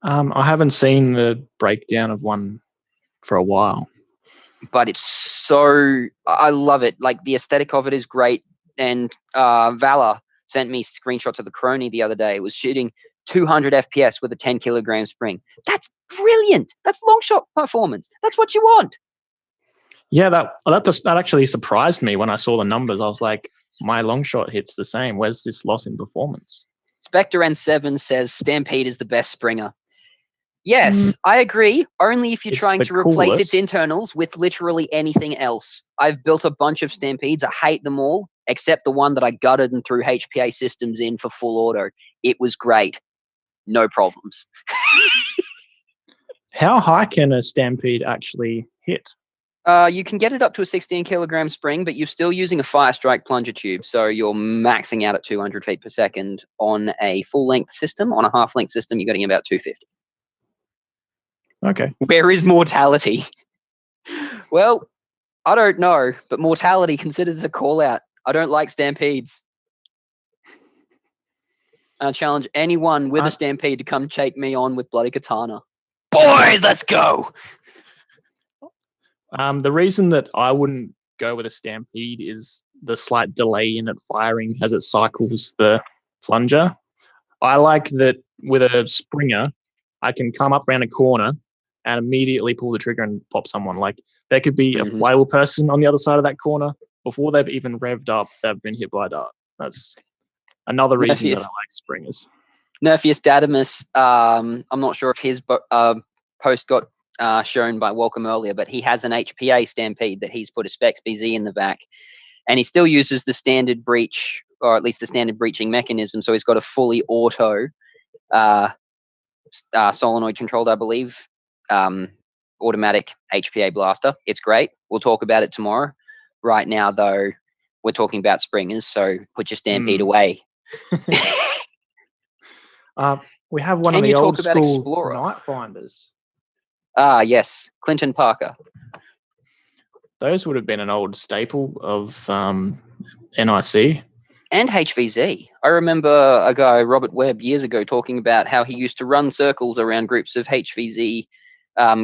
I haven't seen the breakdown of one for a while. But I love it. Like, the aesthetic of it is great, and Valor sent me screenshots of the Crony the other day. It was shooting 200 FPS with a 10 kilogram spring. That's brilliant. That's long shot performance. That's what you want. Yeah, that actually surprised me when I saw the numbers. I was like, my long shot hits the same. Where's this loss in performance? Spectre N7 says Stampede is the best Springer. Yes, I agree. Only if you're trying to replace its internals with literally anything else. I've built a bunch of Stampedes. I hate them all, except the one that I gutted and threw HPA systems in for full auto. It was great. No problems. How high can a Stampede actually hit? You can get it up to a 16 kilogram spring, but you're still using a Fire Strike plunger tube, so you're maxing out at 200 feet per second on a full-length system. On a half-length system, you're getting about 250. Okay. Where is mortality? Well, I don't know, but mortality considered as a call-out. I don't like Stampedes. I challenge anyone with a Stampede to come take me on with Bloody Katana. Boys, let's go! The reason that I wouldn't go with a Stampede is the slight delay in it firing as it cycles the plunger. I like that with a Springer, I can come up around a corner and immediately pull the trigger and pop someone. Like, there could be a flail person on the other side of that corner. Before they've even revved up, they've been hit by a dart. That's another reason that I like Springers. Nerfius Dadamus, I'm not sure if his post got shown by Welcome earlier, but he has an HPA Stampede that he's put a Specs BZ in the back. And he still uses the standard breach, or at least the standard breaching mechanism. So he's got a fully auto solenoid controlled, I believe. Automatic HPA blaster. It's great. We'll talk about it tomorrow. Right now, though, we're talking about springers, so put your Stampede away. We have one Can of the you old talk about school Explorer? night finders. Yes, Clinton Parker. Those would have been an old staple of NIC. And HVZ. I remember a guy, Robert Webb, years ago talking about how he used to run circles around groups of HVZ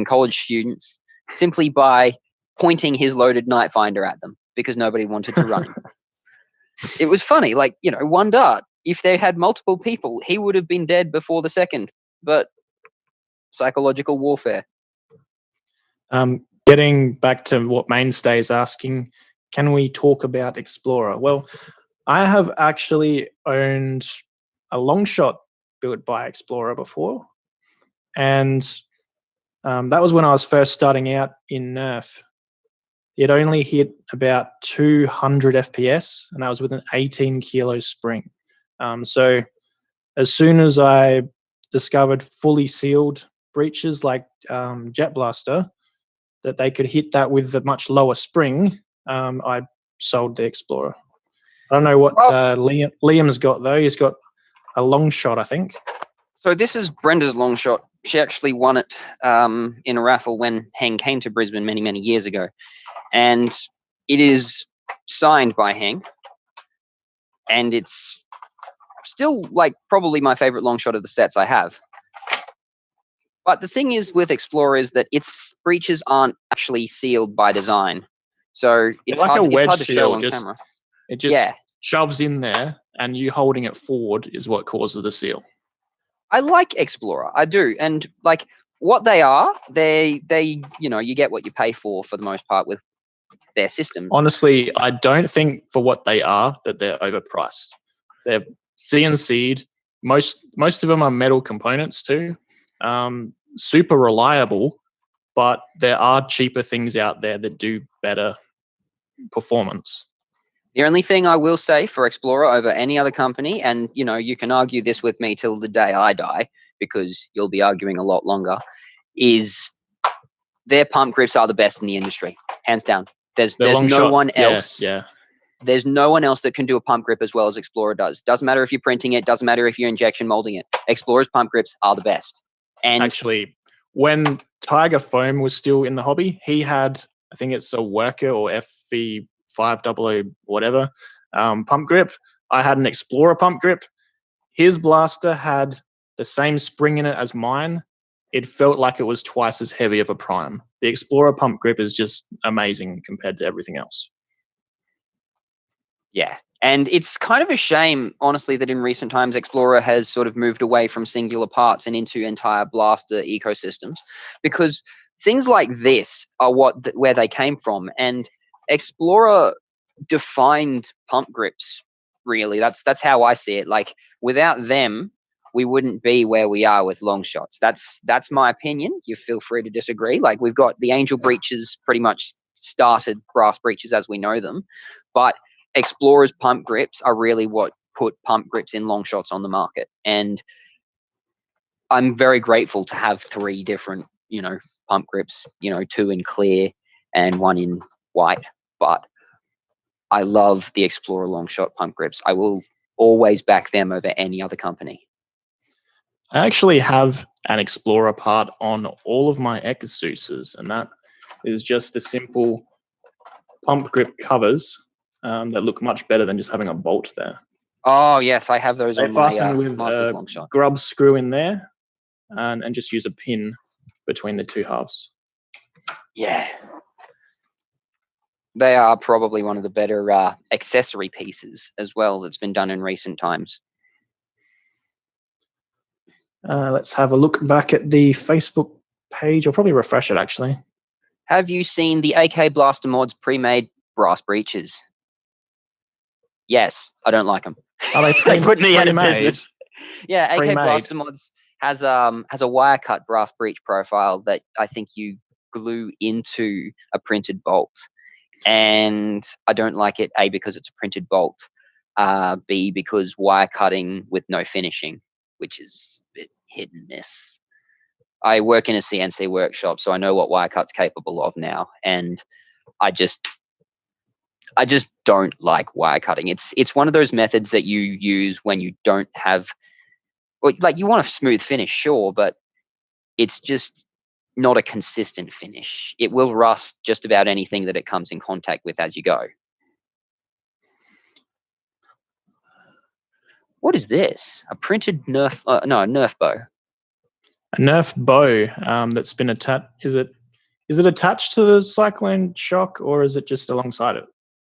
college students simply by pointing his loaded night finder at them because nobody wanted to run him. It was funny, like, one dart. If they had multiple people, he would have been dead before the second. But psychological warfare. Getting back to what Mainstay is asking, can we talk about Explorer? Well, I have actually owned a Longshot built by Explorer before, and that was when I was first starting out in Nerf. It only hit about 200 FPS, and that was with an 18 kilo spring. So as soon as I discovered fully sealed breaches like Jet Blaster, that they could hit that with a much lower spring, I sold the Explorer. I don't know what Liam's got, though. He's got a Longshot, I think. So this is Brenda's Longshot. She actually won it in a raffle when Heng came to Brisbane many, many years ago. And it is signed by Heng. And it's still, like, probably my favorite Longshot of the sets I have. But the thing is with Explorer is that its breaches aren't actually sealed by design. So it's like hard, a wedge it's hard to seal, show on camera. It just shoves in there, and you holding it forward is what causes the seal. I like Explorer, I do, and like what they are, they you get what you pay for the most part with their systems. Honestly, I don't think for what they are that they're overpriced. They're CNC'd. Most of them are metal components too. Super reliable, but there are cheaper things out there that do better performance. The only thing I will say for Explorer over any other company, and you can argue this with me till the day I die, because you'll be arguing a lot longer, is their pump grips are the best in the industry, hands down. There's no one else. Yeah. There's no one else that can do a pump grip as well as Explorer does. Doesn't matter if you're printing it, doesn't matter if you're injection molding it. Explorer's pump grips are the best. And actually, when Tiger Foam was still in the hobby, he had, I think it's a Worker or FV500 whatever pump grip. I had an Explorer pump grip. His blaster had the same spring in it as mine. It felt like it was twice as heavy of a prime. The Explorer pump grip is just amazing compared to everything else. Yeah. And it's kind of a shame, honestly, that in recent times, Explorer has sort of moved away from singular parts and into entire blaster ecosystems, because things like this are where they came from. And Explorer defined pump grips, really. That's how I see it. Like, without them, we wouldn't be where we are with Longshots. That's my opinion. You feel free to disagree. Like, we've got the Angel breaches pretty much started brass breaches as we know them, but Explorer's pump grips are really what put pump grips in Longshots on the market. And I'm very grateful to have 3 different, pump grips, 2 in clear and 1 in white. But I love the Explorer Longshot pump grips. I will always back them over any other company. I actually have an Explorer part on all of my Exuses, and that is just the simple pump grip covers that look much better than just having a bolt there. Oh, yes, I have those they on my fasten with Masters a Longshot. grub screw in there and just use a pin between the 2 halves. Yeah. They are probably one of the better accessory pieces as well that's been done in recent times. Let's have a look back at the Facebook page. I'll probably refresh it, actually. Have you seen the AK Blaster Mods pre-made brass breeches? Yes, I don't like them. Are they They put me out of pre-made? business. Yeah, AK Pre-made. Blaster Mods has a wire cut brass breech profile that I think you glue into a printed bolt. And I don't like it, A, because it's a printed bolt, B, because wire cutting with no finishing, which is a bit hit and miss. I work in a CNC workshop, so I know what wire cut's capable of now, and I just don't like wire cutting. It's one of those methods that you use when you don't have, like, you want a smooth finish, sure, but it's just not a consistent finish. It will rust just about anything that it comes in contact with as you go. What is this? A printed Nerf? No, a Nerf bow. A Nerf bow that's been attached. Is it attached to the Cyclone Shock, or is it just alongside it?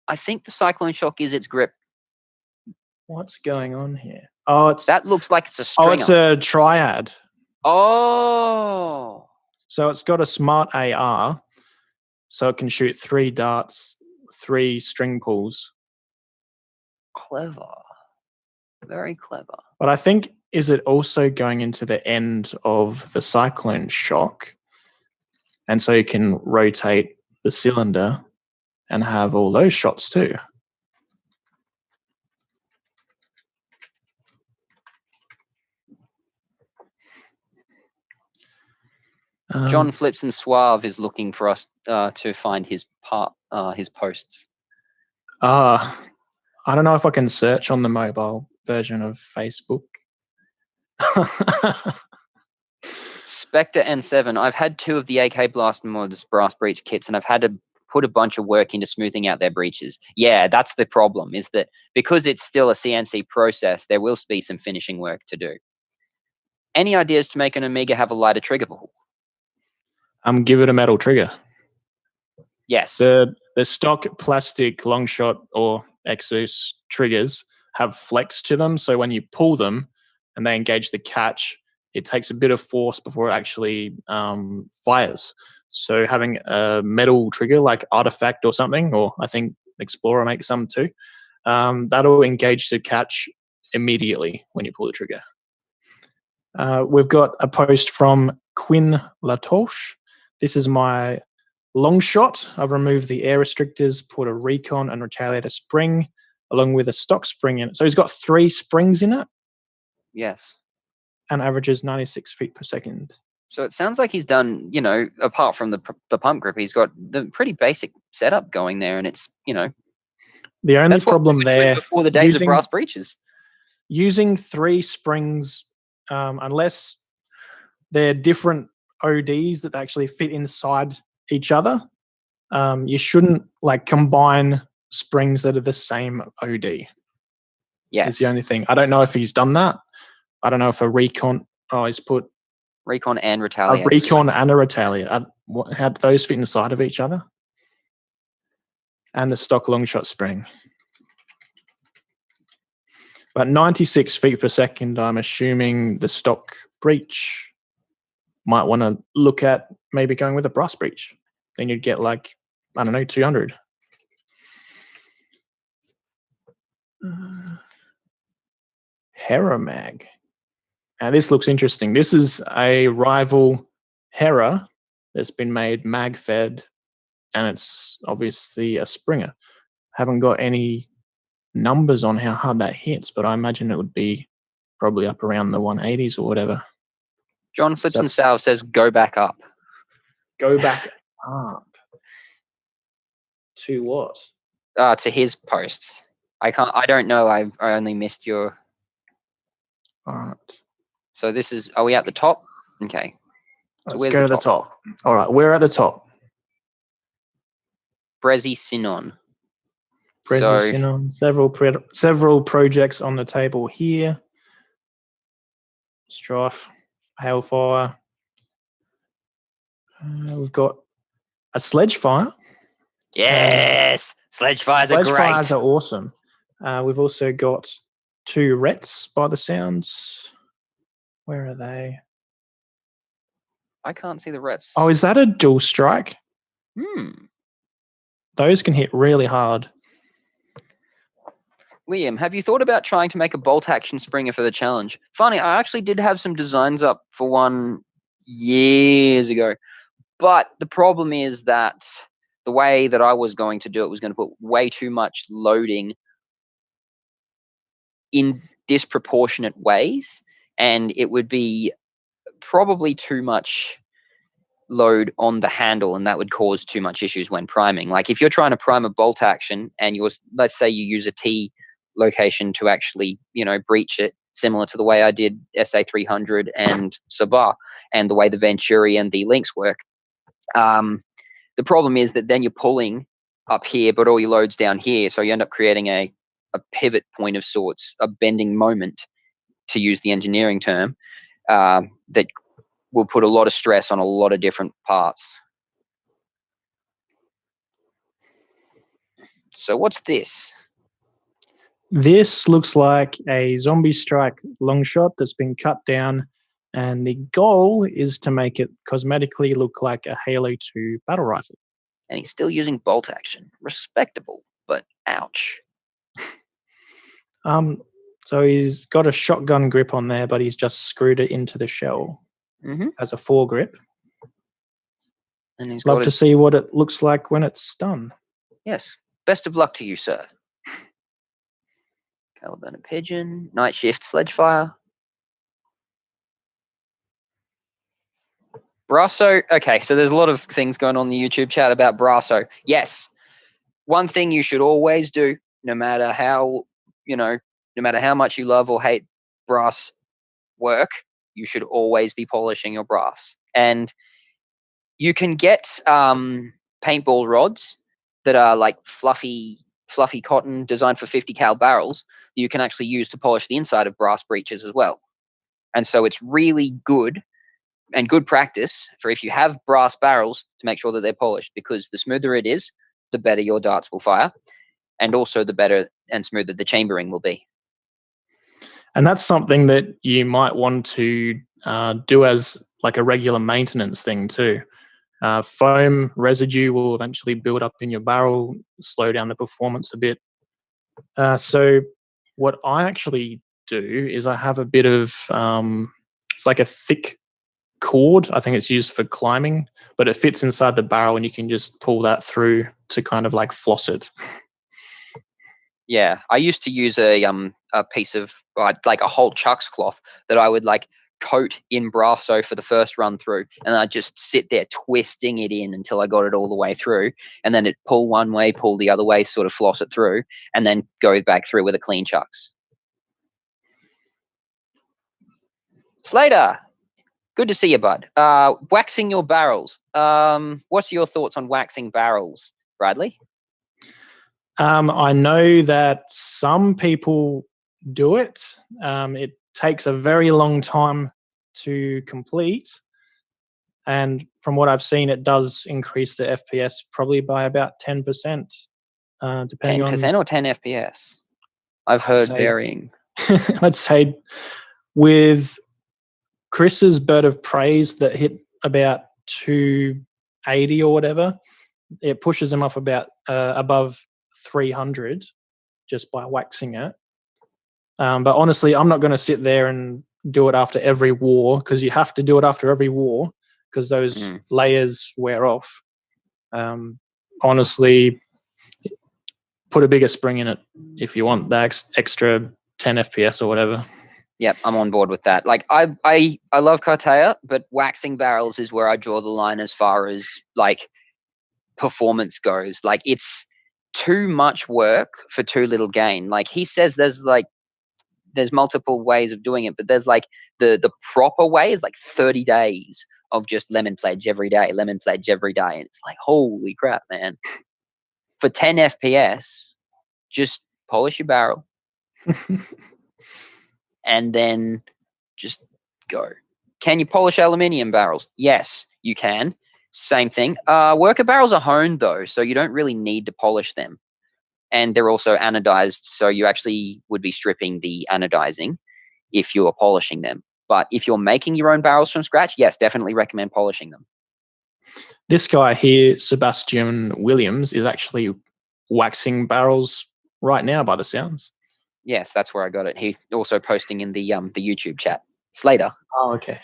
I think the Cyclone Shock is its grip. What's going on here? Oh, that looks like it's a stringer. Oh, it's a triad. Oh. So it's got a smart AR, so it can shoot 3 darts, 3 string pulls. Clever. Very clever. But I think, is it also going into the end of the Cyclone Shock? And so you can rotate the cylinder and have all those shots too. John Flips and Suave is looking for us to find his posts. I don't know if I can search on the mobile version of Facebook. Spectre N7. I've had 2 of the AK Blaster Mods brass breach kits, and I've had to put a bunch of work into smoothing out their breaches. Yeah, that's the problem, is that because it's still a CNC process, there will be some finishing work to do. Any ideas to make an Omega have a lighter trigger pull? Give it a metal trigger. Yes. The stock plastic Longshot or Exos triggers have flex to them, so when you pull them and they engage the catch, it takes a bit of force before it actually fires. So having a metal trigger like Artifact or something, or I think Explorer makes some too, that'll engage the catch immediately when you pull the trigger. We've got a post from Quinn Latoche. This is my Longshot. I've removed the air restrictors, put a recon and retaliator spring along with a stock spring in it. So he's got 3 springs in it. Yes. And averages 96 feet per second. So it sounds like he's done, apart from the pump grip, he's got the pretty basic setup going there, and it's, the only problem there before the days of brass breeches. Using 3 springs, unless they're different ODs that actually fit inside each other, you shouldn't combine springs that are the same OD. Yes. It's the only thing. I don't know if he's done that. I don't know if a recon. Oh, he's put recon and retaliator. A recon and a retaliator. How do those fit inside of each other? And the stock Longshot spring. But 96 feet per second, I'm assuming the stock breach might want to look at maybe going with a brass breach. Then you'd get 200. Hera mag. Now this looks interesting. This is a rival Hera that's been made mag fed, and it's obviously a Springer. Haven't got any numbers on how hard that hits, but I imagine it would be probably up around the 180s or whatever. John Flips and Sal says, go back up. Go back up. To what? To his posts. I don't know. I only missed your. All right. So are we at the top? Okay. So let's go to the top. All right, we're at the top. Brezzy Sinon. Sinon. Several projects on the table here. Strife, Hailfire. We've got a Sledgefire. Yes, Sledgefires are great. Sledgefires are awesome. We've also got 2 Rets by the sounds. Where are they? I can't see the Rets. Oh, is that a dual strike? Those can hit really hard. Liam, have you thought about trying to make a bolt action Springer for the challenge? Funny, I actually did have some designs up for one years ago, but the problem is that the way that I was going to do it was going to put way too much loading in disproportionate ways, and it would be probably too much load on the handle, and that would cause too much issues when priming. Like if you're trying to prime a bolt action and let's say you use a T location to actually, breach it, similar to the way I did SA300 and Sabah, and the way the Venturi and the Lynx work. The problem is that then you're pulling up here, but all your load's down here. So you end up creating a pivot point of sorts, a bending moment, to use the engineering term, that will put a lot of stress on a lot of different parts. So what's this? This looks like a Zombie Strike Longshot that's been cut down, and the goal is to make it cosmetically look like a Halo 2 battle rifle. And he's still using bolt action. Respectable, but ouch. So he's got a shotgun grip on there, but he's just screwed it into the shell as a foregrip. And he's Love to see what it looks like when it's done. Yes. Best of luck to you, sir. Caliburn and Pigeon, Night Shift, Sledgefire. Brasso. Okay, so there's a lot of things going on in the YouTube chat about Brasso. Yes. One thing you should always do, no matter how much you love or hate brass work, you should always be polishing your brass. And you can get paintball rods that are like fluffy cotton designed for 50 cal barrels that you can actually use to polish the inside of brass breeches as well. And so it's really good and good practice for if you have brass barrels to make sure that they're polished, because the smoother it is, the better your darts will fire, and also the better and smoother the chambering will be. And that's something that you might want to do as like a regular maintenance thing too. Foam residue will eventually build up in your barrel, slow down the performance a bit. So what I actually do is I have a bit of, it's like a thick cord. I think it's used for climbing, but it fits inside the barrel and you can just pull that through to kind of like floss it. Yeah, I used to use a piece of like a whole Chuck's cloth that I would like coat in Brasso for the first run through, and I'd just sit there twisting it in until I got it all the way through, and then it pull one way, pull the other way, sort of floss it through, and then go back through with a clean Chuck's. Slater, good to see you, bud. Waxing your barrels. What's your thoughts on waxing barrels, Bradley? I know that some people do it. It takes a very long time to complete. And from what I've seen, it does increase the FPS probably by about 10%. Depending 10% or 10 FPS? I've heard varying. I'd say with Chris's Bird of Praise that hit about 280 or whatever, it pushes them up about above 300 just by waxing it. But honestly, I'm not going to sit there and do it after every war, because you have to do it after every war because those layers wear off. Honestly, put a bigger spring in it if you want that extra 10 FPS or whatever. Yep, I'm on board with that. Like I love Cartea, but waxing barrels is where I draw the line as far as like performance goes. Like it's too much work for too little gain. Like he says there's multiple ways of doing it, but there's like the proper way is like 30 days of just lemon pledge every day. And it's like, holy crap, man. For 10 FPS, just polish your barrel and then just go. Can you polish aluminium barrels? Yes, you can. Same thing. Worker barrels are honed though, so you don't really need to polish them. And they're also anodized, so you actually would be stripping the anodizing if you are polishing them. But if you're making your own barrels from scratch, yes, definitely recommend polishing them. This guy here, Sebastian Williams, is actually waxing barrels right now by the sounds. Yes, that's where I got it. He's also posting in the YouTube chat. Slater. Oh, okay.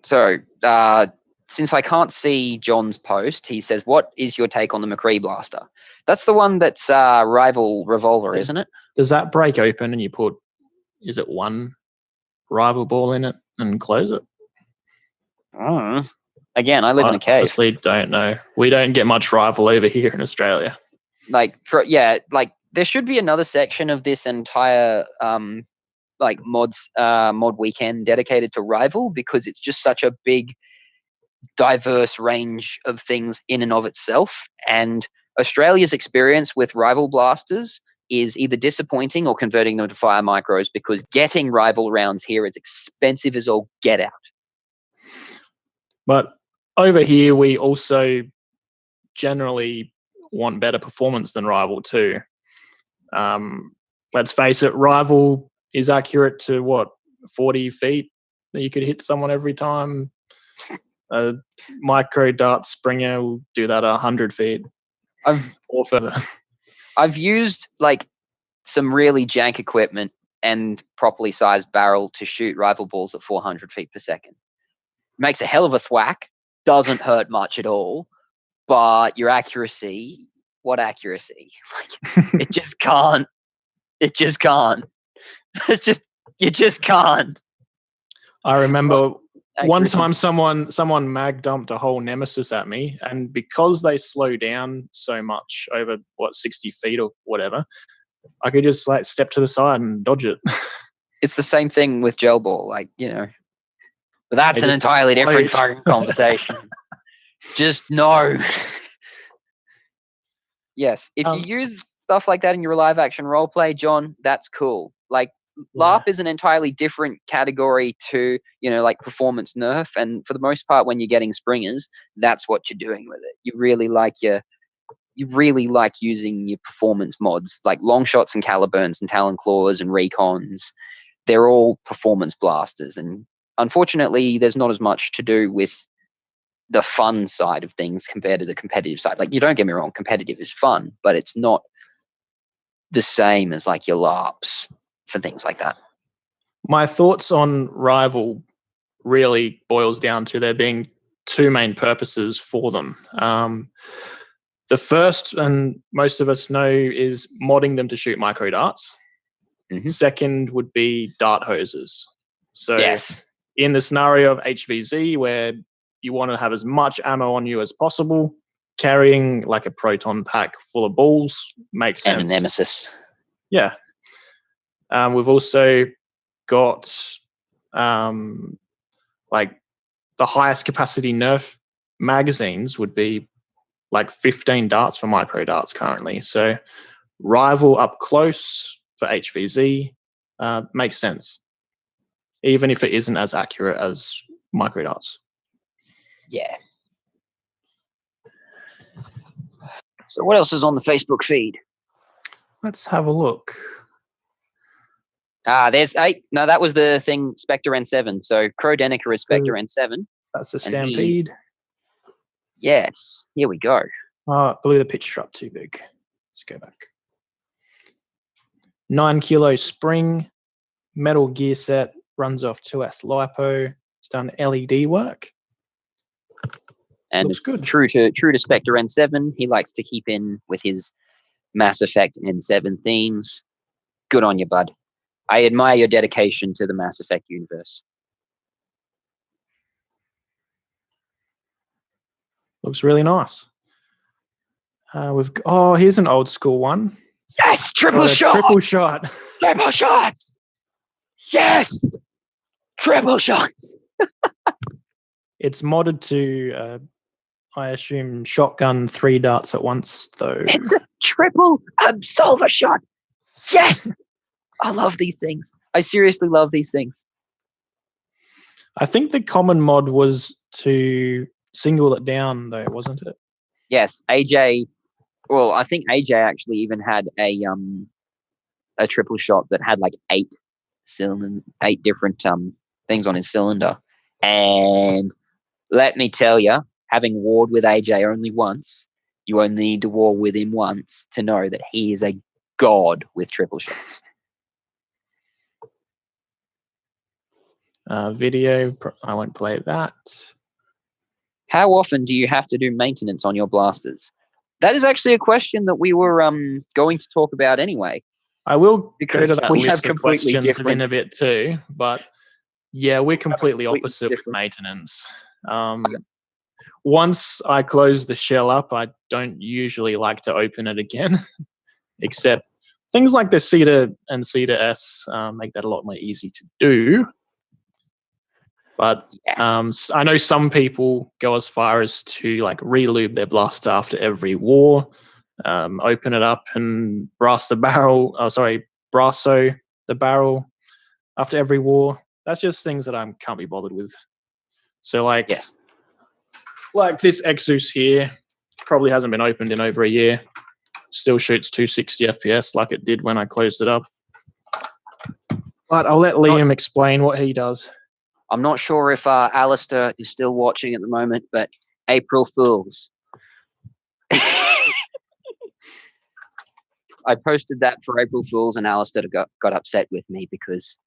So, since I can't see John's post, he says, what is your take on the McCree blaster? That's the one that's rival revolver, isn't it? Does that break open and you put is it one rival ball in it and close it? Again, I live in a cave. Honestly, don't know. We don't get much rival over here in Australia. Like there should be another section of this entire mod weekend dedicated to rival, because it's just such a big, diverse range of things in and of itself. And Australia's experience with rival blasters is either disappointing or converting them to fire micros, because getting rival rounds here is expensive as all get out. But over here, we also generally want better performance than rival too. Let's face it, rival is accurate to what, 40 feet that you could hit someone every time. A micro dart Springer will do that 100 feet or further. I've used like some really jank equipment and properly sized barrel to shoot rival balls at 400 feet per second. Makes a hell of a thwack, doesn't hurt much at all, but your accuracy, what accuracy? Like, it just can't. It just can't. You just can't. I remember one time someone mag dumped a whole Nemesis at me, and because they slow down so much over 60 feet or whatever, I could just like step to the side and dodge it. It's the same thing with gel ball, like, but that's an entirely different fucking conversation. Just no. Yes, if you use stuff like that in your live action roleplay, John, that's cool. Like, LARP is an entirely different category to, like performance nerf. And for the most part, when you're getting springers, that's what you're doing with it. You really like using your performance mods, like Longshots and Caliburns and Talon Claws and Recons. They're all performance blasters. And unfortunately, there's not as much to do with the fun side of things compared to the competitive side. Like, you don't get me wrong, competitive is fun, but it's not the same as like your LARPs for things like that. My thoughts on rival really boils down to there being two main purposes for them. The first, and most of us know, is modding them to shoot micro darts. Mm-hmm. Second would be dart hoses. So yes, in the scenario of HVZ, where you want to have as much ammo on you as possible, carrying like a proton pack full of balls makes sense. And a Nemesis. Yeah. We've also got like the highest capacity Nerf magazines would be like 15 darts for micro darts currently. So rival up close for HVZ makes sense, even if it isn't as accurate as micro darts. Yeah. So what else is on the Facebook feed? Let's have a look. There's 8. No, that was the thing, Spectre N7. So Crow Denica is Spectre N7. That's the Stampede. Yes. Here we go. I blew the picture up too big. Let's go back. 9 kilo spring, metal gear set, runs off 2S LiPo. It's done LED work. And looks good. True to Spectre N7, he likes to keep in with his Mass Effect N7 themes. Good on you, bud. I admire your dedication to the Mass Effect universe. Looks really nice. Here's an old school one. Yes, triple shot. Triple shot. Triple shots. Yes, triple shots. It's modded to, I assume, shotgun 3 darts at once, though. It's a triple absolver shot. Yes. I love these things. I seriously love these things. I think the common mod was to single it down, though, wasn't it? Yes, AJ. Well, I think AJ actually even had a triple shot that had like 8 different things on his cylinder. And let me tell you, having warred with AJ only once, you only need to war with him once to know that he is a god with triple shots. Video, I won't play that. How often do you have to do maintenance on your blasters? That is actually a question that we were going to talk about anyway. I will go Because to that we have list of completely questions in different. a bit too, but yeah, we're completely completely opposite with different. maintenance. Once I close the shell up, I don't usually like to open it again, except things like the Cedar and Cedar S make that a lot more easy to do. But Yeah. I know some people go as far as to like re-lube their blaster after every war, open it up and brasso the barrel after every war. That's just things that I can't be bothered with. So Yes. like this Exus here probably hasn't been opened in over a year. Still shoots 260 FPS like it did when I closed it up. But I'll let Liam explain what he does. I'm not sure if Alistair is still watching at the moment, but April Fools. I posted that for April Fools, and Alistair got upset with me because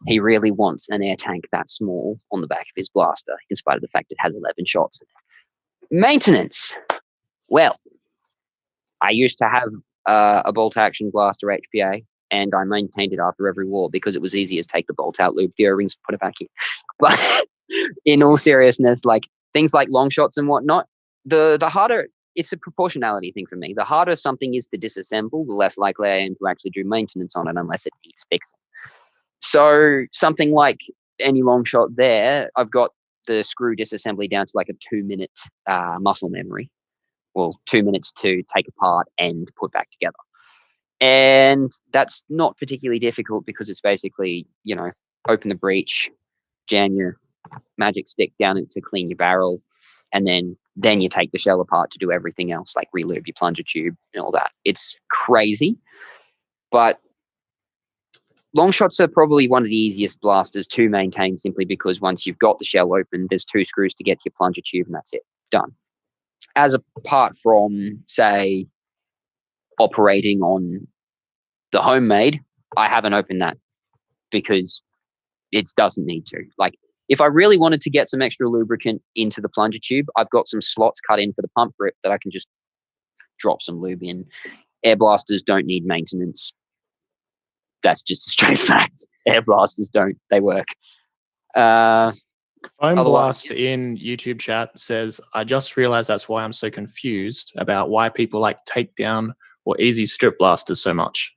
he really wants an air tank that small on the back of his blaster, in spite of the fact it has 11 shots in it. Maintenance. Well, I used to have a bolt action blaster HPA, and I maintained it after every war because it was easy as take the bolt out, lube the O-rings, put it back in. But in all seriousness, like things like long shots and whatnot, the harder, it's a proportionality thing for me. The harder something is to disassemble, the less likely I am to actually do maintenance on it unless it needs fixing. So something like any long shot there, I've got the screw disassembly down to like a 2-minute muscle memory. Well, 2 minutes to take apart and put back together. And that's not particularly difficult because it's basically, open the breech, jam your magic stick down it to clean your barrel, and then you take the shell apart to do everything else, like relube your plunger tube and all that. It's crazy, but long shots are probably one of the easiest blasters to maintain simply because once you've got the shell open, there's 2 screws to get to your plunger tube and that's it, done. As apart from, say, operating on the homemade, I haven't opened that because it doesn't need to. Like, if I really wanted to get some extra lubricant into the plunger tube, I've got some slots cut in for the pump grip that I can just drop some lube in. Air blasters don't need maintenance. That's just a straight fact. Air blasters don't. They work. Foam Blast in YouTube chat says, I just realized that's why I'm so confused about why people like takedown or easy strip blasters so much.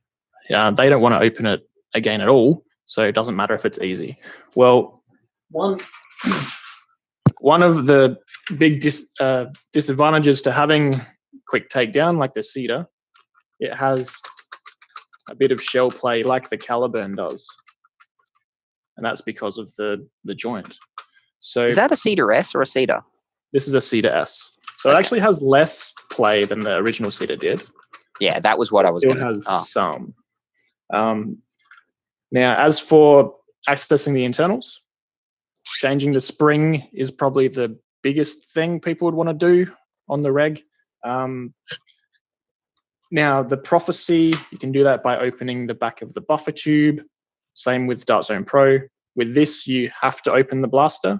They don't want to open it again at all, so it doesn't matter if it's easy. Well, one of the big disadvantages to having quick takedown like the Cedar, it has a bit of shell play like the Caliburn does, and that's because of the joint. So is that a Cedar S or a Cedar? This is a Cedar S. So it actually has less play than the original Cedar did. Yeah, that was what I was going to... It has some. Now, as for accessing the internals, changing the spring is probably the biggest thing people would want to do on the reg. Now, the Prophecy, you can do that by opening the back of the buffer tube. Same with Dart Zone Pro. With this, you have to open the blaster.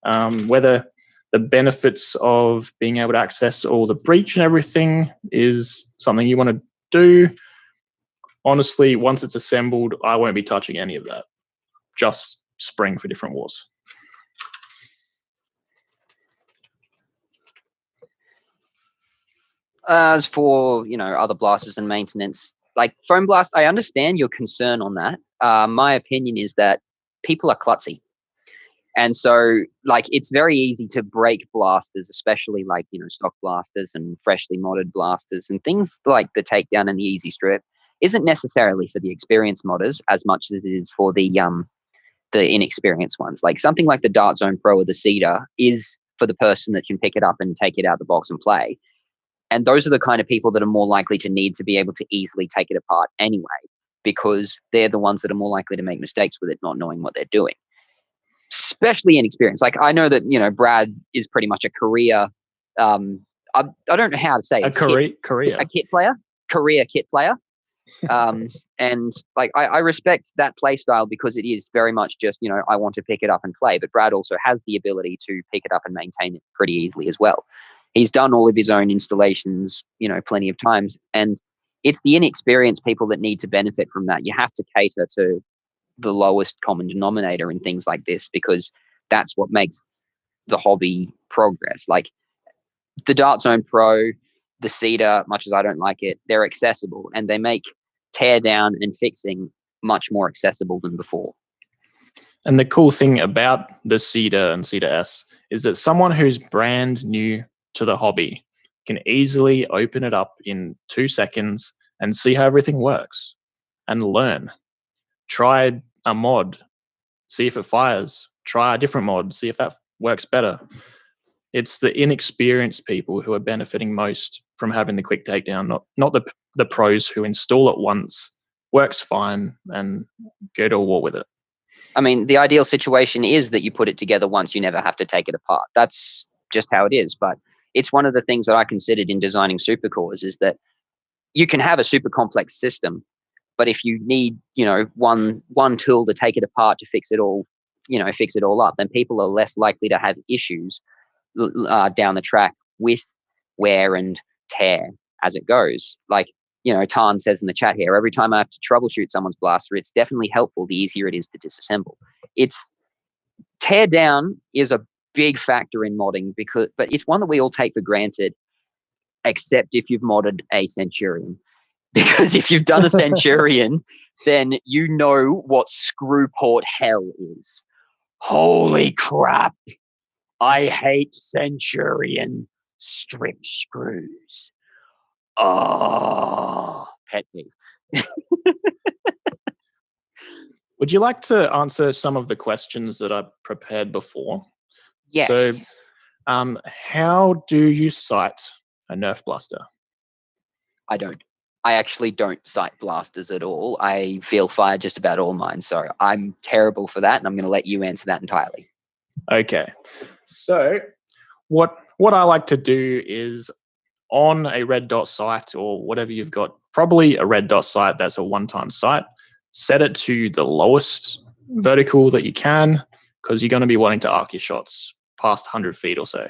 Whether the benefits of being able to access all the breech and everything is something you want to do, honestly, once it's assembled, I won't be touching any of that. Just spring for different wars. As for, other blasters and maintenance, like Foam Blast, I understand your concern on that. My opinion is that people are klutzy. And so, like, it's very easy to break blasters, especially like, stock blasters and freshly modded blasters and things like the takedown and the easy strip isn't necessarily for the experienced modders as much as it is for the inexperienced ones. Like something like the Dart Zone Pro or the Cedar is for the person that can pick it up and take it out of the box and play. And those are the kind of people that are more likely to need to be able to easily take it apart anyway, because they're the ones that are more likely to make mistakes with it, not knowing what they're doing. Especially inexperienced. Like I know that, Brad is pretty much a career, I don't know how to say it. A kit player, career kit player. And like, I respect that play style because it is very much just, I want to pick it up and play, but Brad also has the ability to pick it up and maintain it pretty easily as well. He's done all of his own installations, plenty of times, and it's the inexperienced people that need to benefit from that. You have to cater to the lowest common denominator in things like this, because that's what makes the hobby progress. Like the Dart Zone Pro, the Cedar, much as I don't like it, they're accessible, and they make tear down and fixing much more accessible than before. And the cool thing about the Cedar and Cedar S is that someone who's brand new to the hobby can easily open it up in 2 seconds and see how everything works and learn. Try a mod, see if it fires. Try a different mod, see if that works better. It's the inexperienced people who are benefiting most from having the quick takedown, not the pros who install it once, works fine, and go to a war with it. I mean, the ideal situation is that you put it together once, you never have to take it apart. That's just how it is. But it's one of the things that I considered in designing supercores, is that you can have a super complex system, but if you need, one tool to take it apart to fix it all, fix it all up, then people are less likely to have issues down the track with wear and tear as it goes. Like, Tan says in the chat here, every time I have to troubleshoot someone's blaster, it's definitely helpful the easier it is to disassemble. Tear down is a big factor in modding, but it's one that we all take for granted, except if you've modded a Centurion. Because if you've done a Centurion, then you know what screw port hell is. Holy crap. I hate Centurion strip screws. Oh, pet peeve. Would you like to answer some of the questions that I prepared before? Yes. So, how do you sight a Nerf blaster? I don't. I actually don't sight blasters at all. I feel fire just about all mine. So I'm terrible for that, and I'm going to let you answer that entirely. Okay. So what I like to do is, on a red dot sight or whatever you've got, probably a red dot sight that's a one-time sight, set it to the lowest vertical that you can, because you're going to be wanting to arc your shots past 100 feet or so.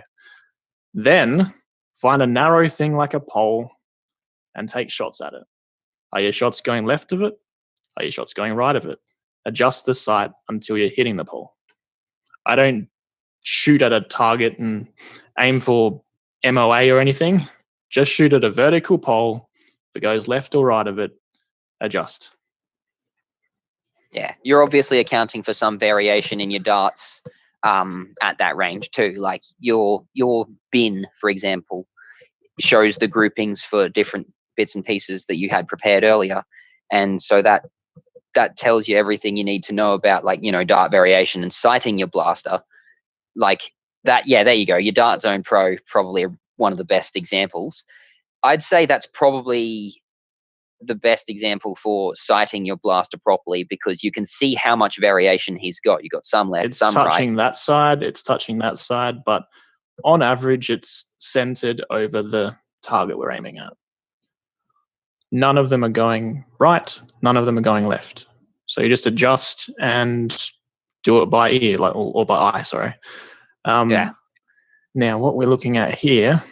Then find a narrow thing like a pole and take shots at it. Are your shots going left of it? Are your shots going right of it? Adjust the sight until you're hitting the pole. I don't shoot at a target and aim for MOA or anything. Just shoot at a vertical pole. If it goes left or right of it, adjust. Yeah, you're obviously accounting for some variation in your darts at that range too. Like your bin, for example, shows the groupings for different bits and pieces that you had prepared earlier, and so that tells you everything you need to know about, like, dart variation and sighting your blaster. Like that. Yeah, there you go. Your Dart Zone Pro, probably one of the best examples. I'd say that's probably the best example for sighting your blaster properly, because you can see how much variation he's got. You got some left, some right. It's touching that side, it's touching that side, but on average, it's centered over the target we're aiming at. None of them are going right, none of them are going left. So you just adjust and do it by ear, or by eye, sorry. Yeah. Now, what we're looking at here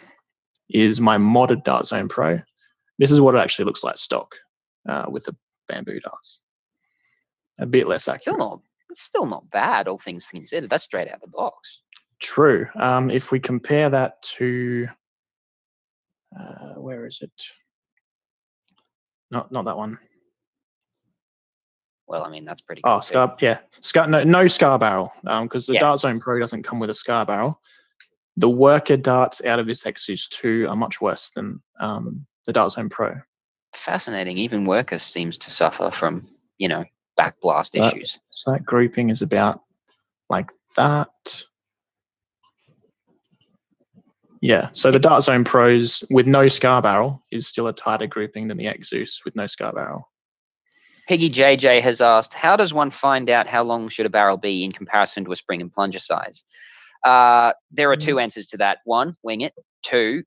is my modded Dart Zone Pro. This is what it actually looks like stock with the bamboo darts. A bit less accurate. It's still not bad, all things considered. That's straight out of the box. True. If we compare that to, where is it? Not that one. Well, I mean, that's pretty good. Oh, scar, yeah. No scar barrel, because the Dart Zone Pro doesn't come with a scar barrel. The worker darts out of this Exus 2 are much worse than the Dart Zone Pro. Fascinating. Even worker seems to suffer from, backblast issues. So that grouping is about like that. Yeah, so the Dart Zone Pros with no scar barrel is still a tighter grouping than the Exus with no scar barrel. Piggy JJ has asked, how does one find out how long should a barrel be in comparison to a spring and plunger size? There are two answers to that. One, wing it. Two,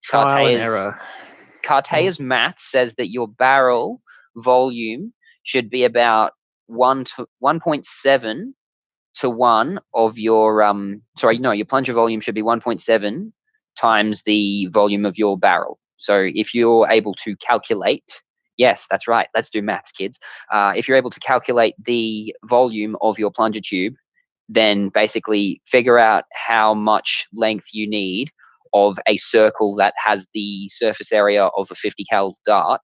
Cartea's math says that your barrel volume should be about 1.7 to 1 of your your plunger volume should be 1.7 times the volume of your barrel. So if you're able to calculate Yes, that's right. Let's do maths, kids. If you're able to calculate the volume of your plunger tube, then basically figure out how much length you need of a circle that has the surface area of a 50 cal dart,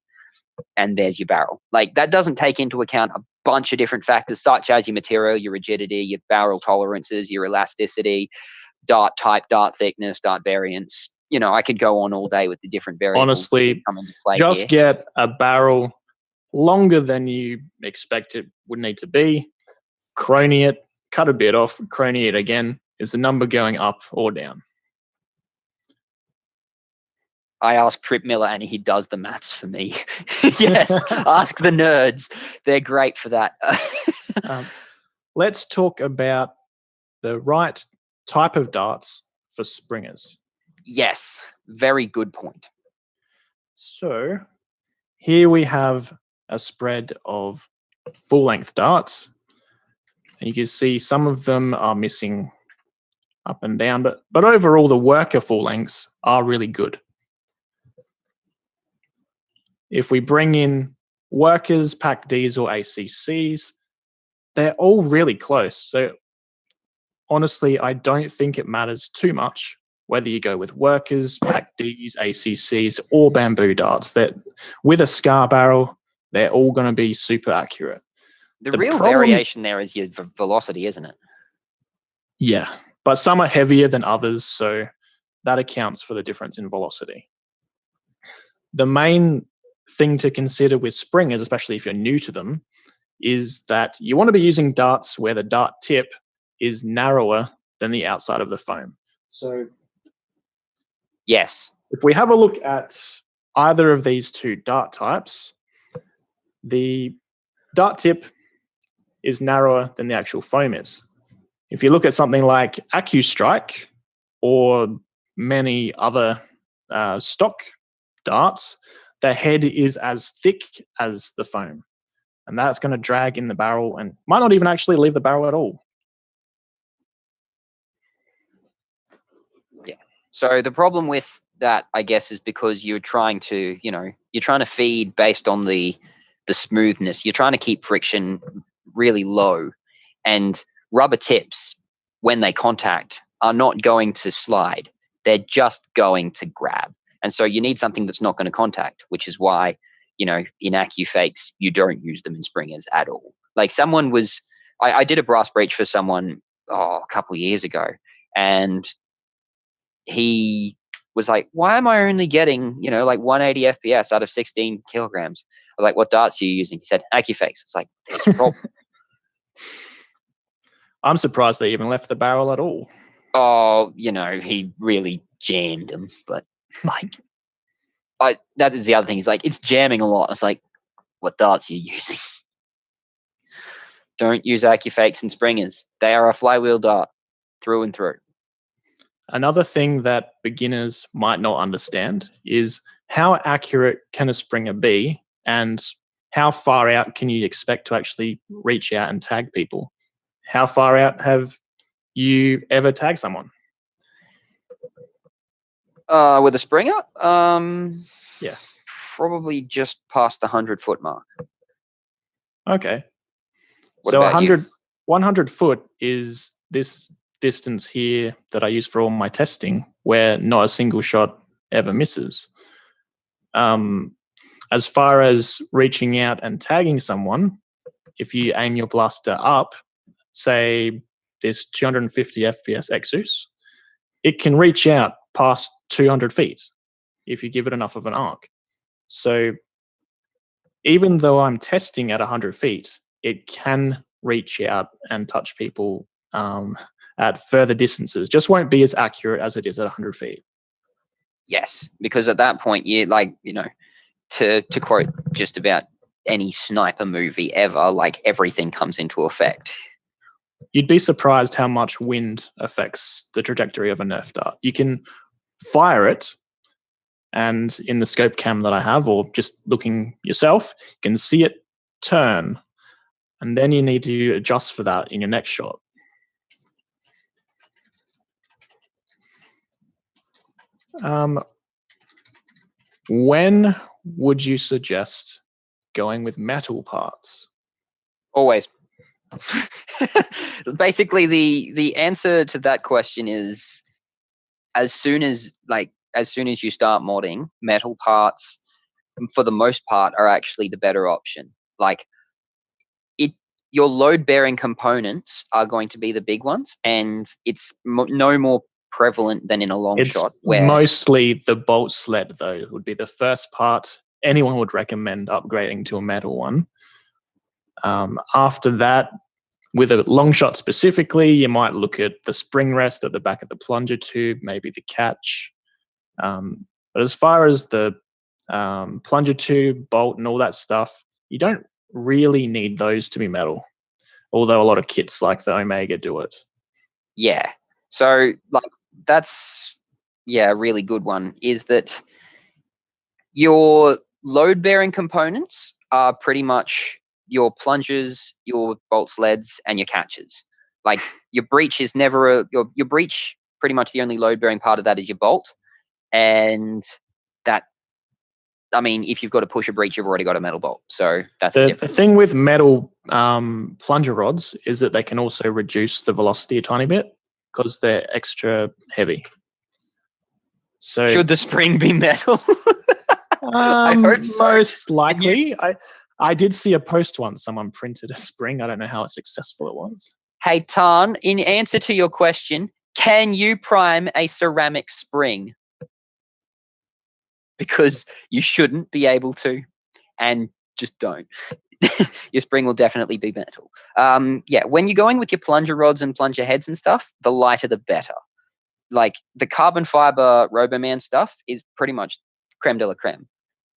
and there's your barrel. Like, that doesn't take into account a bunch of different factors, such as your material, your rigidity, your barrel tolerances, your elasticity, dart type, dart thickness, dart variance. I could go on all day with the different variables that Honestly, come into play just here. get a barrel longer than you expect it would need to be, crony it, cut a bit off, crony it again. Is the number going up or down? I ask Trip Miller and he does the maths for me. Yes, ask the nerds. They're great for that. Let's talk about the right type of darts for springers. Yes, very good point. So here we have a spread of full-length darts. And you can see some of them are missing up and down, but overall the worker full lengths are really good. If we bring in workers, Pack Ds or ACCs, they're all really close. So honestly, I don't think it matters too much whether you go with workers, Pack Ds, ACCs, or bamboo darts. That with a scar barrel, they're all going to be super accurate. The real variation there is your velocity, isn't it? Yeah, but some are heavier than others, so that accounts for the difference in velocity. The main thing to consider with springers, especially if you're new to them, is that you want to be using darts where the dart tip is narrower than the outside of the foam. So yes, if we have a look at either of these two dart types, the dart tip is narrower than the actual foam is. If you look at something like AccuStrike or many other stock darts, the head is as thick as the foam. And that's going to drag in the barrel and might not even actually leave the barrel at all. Yeah. So the problem with that, I guess, is because you're trying to feed based on the smoothness. You're trying to keep friction really low, and rubber tips, when they contact, are not going to slide. They're just going to grab. And so you need something that's not going to contact, which is why, in AccuFakes, you don't use them in springers at all. Like I did a brass breach for someone a couple of years ago, and he was like, why am I only getting, like 180 FPS out of 16 kilograms? I was like, what darts are you using? He said, AccuFakes. It's like, that's a problem. I'm surprised they even left the barrel at all. Oh, he really jammed them. But that is the other thing. He's like, it's jamming a lot. I was like, what darts are you using? Don't use AccuFakes and springers. They are a flywheel dart through and through. Another thing that beginners might not understand is how accurate can a springer be and how far out can you expect to actually reach out and tag people? How far out have you ever tagged someone? With a springer? Yeah. Probably just past the 100-foot mark. Okay. What so about 100 foot is this distance here that I use for all my testing where not a single shot ever misses. As far as reaching out and tagging someone, if you aim your blaster up, say this 250 FPS Exus, it can reach out past 200 feet if you give it enough of an arc. So even though I'm testing at 100 feet, it can reach out and touch people at further distances. Just won't be as accurate as it is at 100 feet. Yes, because at that point, to quote just about any sniper movie ever, like everything comes into effect. You'd be surprised how much wind affects the trajectory of a Nerf dart. You can fire it, and in the scope cam that I have, or just looking yourself, you can see it turn, and then you need to adjust for that in your next shot. When would you suggest going with metal parts? Always. Basically, the answer to that question is as soon as you start modding, metal parts, for the most part, are actually the better option. Like your load-bearing components are going to be the big ones, and it's no more prevalent than in a long It's shot. Where mostly the bolt sled, though, would be the first part anyone would recommend upgrading to a metal one. After that, with a long shot specifically, you might look at the spring rest at the back of the plunger tube, maybe the catch. But as far as the plunger tube, bolt, and all that stuff, you don't really need those to be metal. Although a lot of kits like the Omega do it. yeah, so that's a really good one. Is that your load-bearing components are pretty much your plungers, your bolt sleds, and your catches. Like your breech is never your breech. Pretty much the only load-bearing part of that is your bolt, and that. I mean, if you've got to push a breech, you've already got a metal bolt. So that's the different. thing with metal plunger rods is that they can also reduce the velocity a tiny bit because they're extra heavy. So should the spring be metal? I hope so. Most likely. I did see a post once. Someone printed a spring. I don't know how successful it was. Hey, Tan, in answer to your question, can you prime a ceramic spring? Because you shouldn't be able to, and just don't. Your spring will definitely be metal. When you're going with your plunger rods and plunger heads and stuff, the lighter the better. Like the carbon fiber Roboman stuff is pretty much creme de la creme.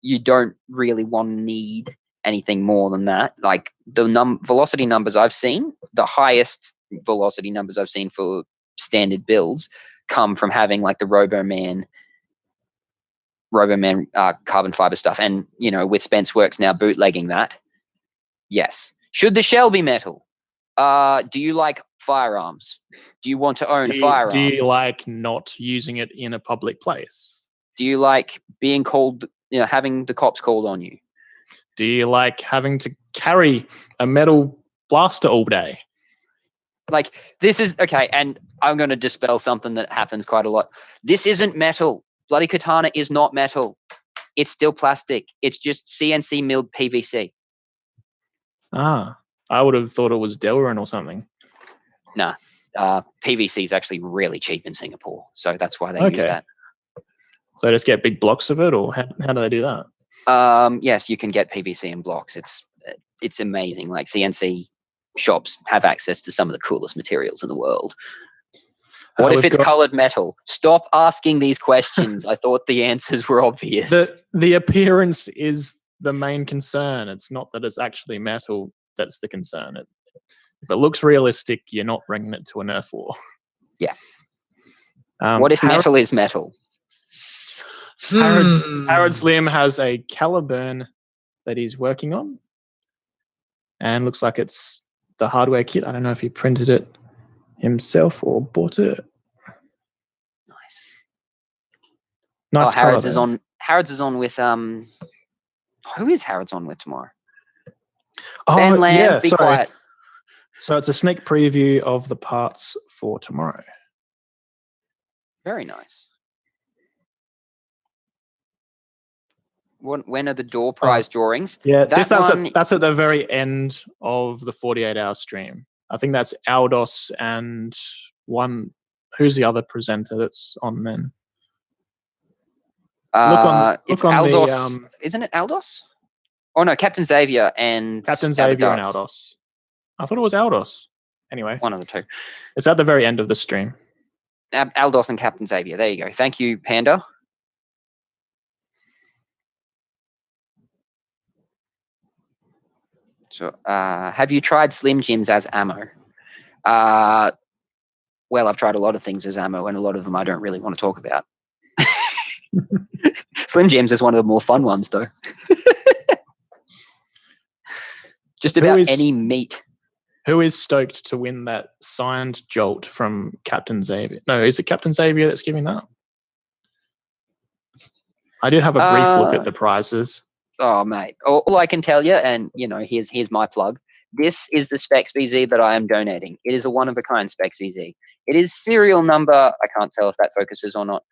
You don't really need anything more than that. Like the velocity numbers I've seen, the highest velocity numbers I've seen for standard builds come from having like the Roboman carbon fiber stuff. And, with Spence Works now bootlegging that, yes. Should the shell be metal? Do you like firearms? Do you want to own a firearm? Do you like not using it in a public place? Do you like being called, having the cops called on you? Do you like having to carry a metal blaster all day? Like, this is, okay, and I'm going to dispel something that happens quite a lot. This isn't metal. Bloody katana is not metal. It's still plastic. It's just CNC milled PVC. I would have thought it was Delrin or something. Nah. PVC is actually really cheap in Singapore, so that's why they use that. So they just get big blocks of it, or how do they do that? Yes, you can get PVC in blocks. It's amazing. Like CNC shops have access to some of the coolest materials in the world. What if it's colored metal? Stop asking these questions. I thought the answers were obvious. The appearance is the main concern. It's not that it's actually metal that's the concern. If it looks realistic, you're not bringing it to a Nerf war. Yeah. What if metal is metal? Harrod Slim has a Caliburn that he's working on, and looks like it's the hardware kit. I don't know if he printed it himself or bought it. Nice. Harrods is on. Harrods is on with who is Harrods on with tomorrow? Ben Lamb, be quiet. So it's a sneak preview of the parts for tomorrow. Very nice. When are the door prize drawings? Yeah, that's at the very end of the 48-hour stream. I think that's Aldos and one. Who's the other presenter that's on then? It's Aldos. Isn't it Aldos? Oh no, Captain Xavier and Aldos. I thought it was Aldos. Anyway, one of the two. It's at the very end of the stream. Aldos and Captain Xavier. There you go. Thank you, Panda. So, have you tried Slim Jims as ammo? Well, I've tried a lot of things as ammo, and a lot of them I don't really want to talk about. Slim Jims is one of the more fun ones, though. Just about any meat. Who is stoked to win that signed Jolt from Captain Xavier? No, is it Captain Xavier that's giving that? I did have a brief look at the prizes. Oh, mate. All I can tell you, and here's my plug. This is the Specs BZ that I am donating. It is a one-of-a-kind Specs BZ. It is serial number, I can't tell if that focuses or not,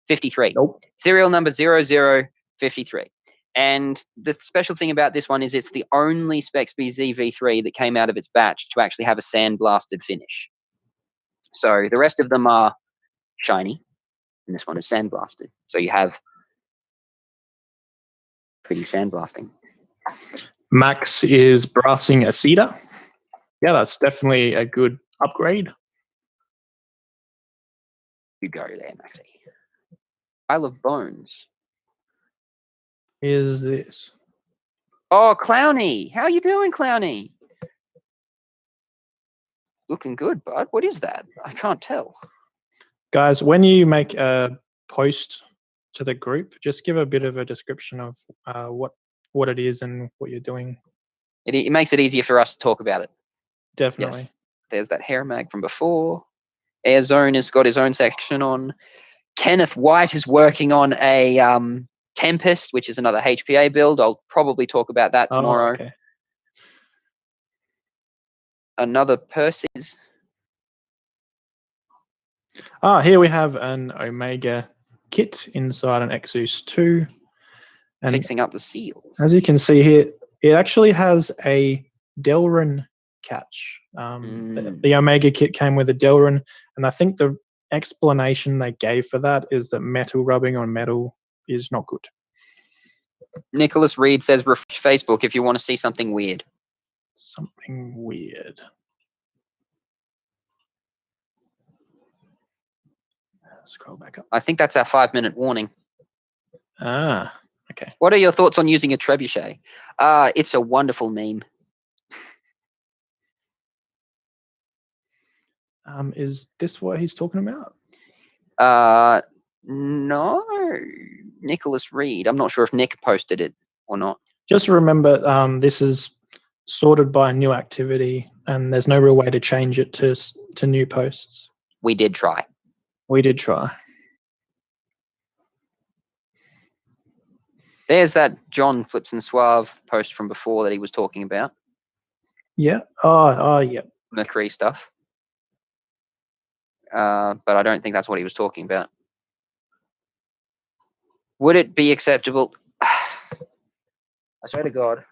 53. Nope. Serial number 0053. And the special thing about this one is it's the only Specs BZ V3 that came out of its batch to actually have a sandblasted finish. So the rest of them are shiny, and this one is sandblasted. So you have pretty sandblasting. Max is brassing a cedar. Yeah, that's definitely a good upgrade. You go there, Maxie. Pile of bones. Is this? Oh, Clowny. How you doing, Clowny? Looking good, bud. What is that? I can't tell. Guys, when you make a post to the group, just give a bit of a description of what it is and what you're doing. It makes it easier for us to talk about it. Definitely. Yes. There's that hair mag from before. Airzone has got his own section on. Kenneth White is working on a Tempest, which is another HPA build. I'll probably talk about that tomorrow. Oh, okay. Another Percy's. Here we have an Omega kit inside an Exus 2. And Fixing up the seal. as you can see here, it actually has a Delrin catch. The Omega kit came with a Delrin, and I think the explanation they gave for that is that metal rubbing on metal is not good. Nicholas Reed says, refresh Facebook if you want to see something weird. Something weird. Scroll back up. I think that's our 5-minute warning. Okay. What are your thoughts on using a trebuchet? It's a wonderful meme. Is this what he's talking about? No. Nicholas Reed. I'm not sure if Nick posted it or not. Just remember, this is sorted by new activity, and there's no real way to change it to new posts. We did try. We did try. There's that John Flips and Suave post from before that he was talking about. Yeah. Oh, yeah. McCree stuff. But I don't think that's what he was talking about. Would it be acceptable? I swear to God.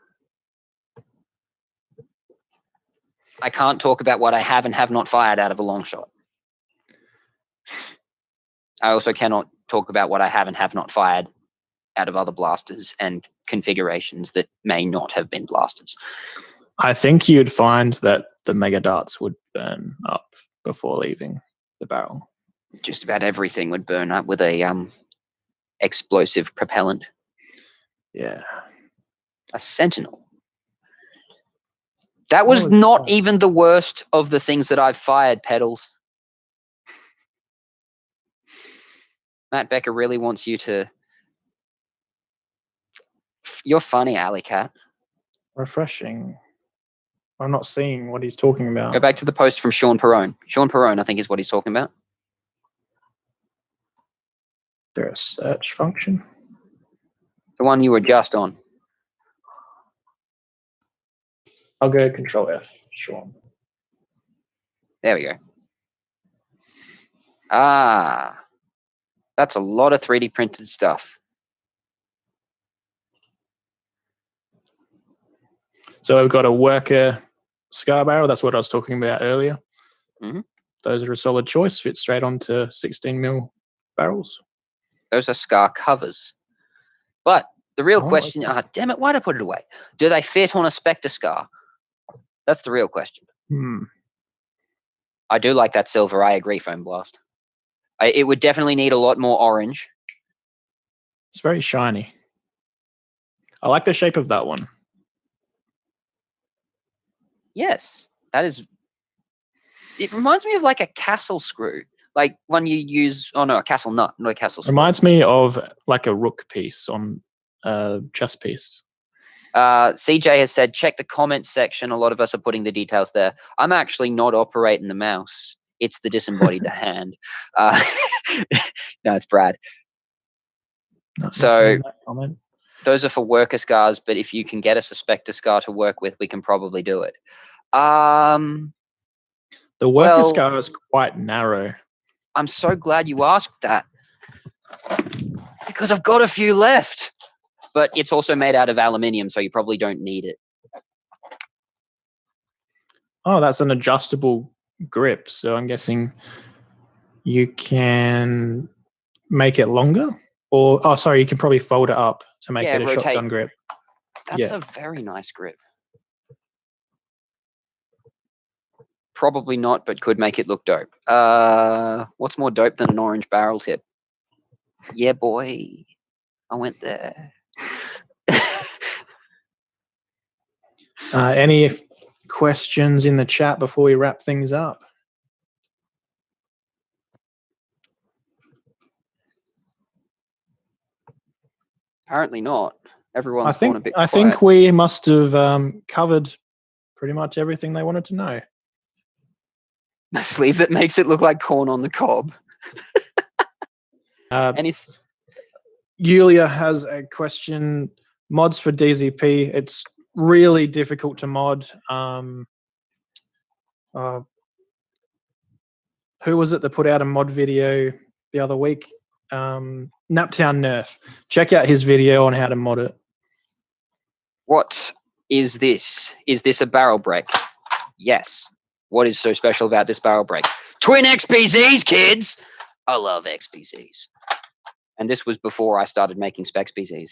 I can't talk about what I have and have not fired out of a long shot. I also cannot talk about what I have and have not fired out of other blasters and configurations that may not have been blasters. I think you'd find that the mega darts would burn up before leaving the barrel. Just about everything would burn up with a explosive propellant. Yeah. A Sentinel. That was not even the worst of the things that I've fired, Pedals. Matt Becker really wants you to... You're funny, Alley Cat. Refreshing. I'm not seeing what he's talking about. Go back to the post from Sean Perrone. Sean Perrone, I think, is what he's talking about. Is there a search function? The one you were just on. I'll go Control F, Sean. There we go. That's a lot of 3D printed stuff. So we've got a worker scar barrel. That's what I was talking about earlier. Mm-hmm. Those are a solid choice. Fit straight onto 16mm barrels. Those are scar covers. But the real question, damn it, why did I put it away? Do they fit on a Spectre scar? That's the real question. I do like that silver. I agree, Foam Blast. It would definitely need a lot more orange. It's very shiny. I like the shape of that one. Yes, that is. It reminds me of like a castle screw, like one you use. Oh no, a castle nut, not a castle screw. Reminds me of like a rook piece on a chess piece. CJ has said, check the comments section. A lot of us are putting the details there. I'm actually not operating the mouse. It's the disembodied hand. No, it's Brad. Not so that comment. Those are for worker scars, but if you can get us a Spectre scar to work with, we can probably do it. The worker scar is quite narrow. I'm so glad you asked that, because I've got a few left, but it's also made out of aluminium, so you probably don't need it. Oh, that's an adjustable grip. So I'm guessing you can make it longer, or you can probably fold it up to make it a rotate. shotgun grip. That's a very nice grip. Probably not, but could make it look dope. What's more dope than an orange barrel tip? Yeah, boy. I went there. Any questions in the chat before we wrap things up? Apparently not. Everyone's I a bit I quiet. think we must have covered pretty much everything they wanted to know. A sleeve that makes it look like corn on the cob. Yulia has a question. Mods for DZP. It's really difficult to mod. Who was it that put out a mod video the other week? Naptown Nerf. Check out his video on how to mod it. What is this? Is this a barrel break? Yes. What is so special about this barrel break? Twin XPZs, kids! I love XPZs. And this was before I started making Specs BZs.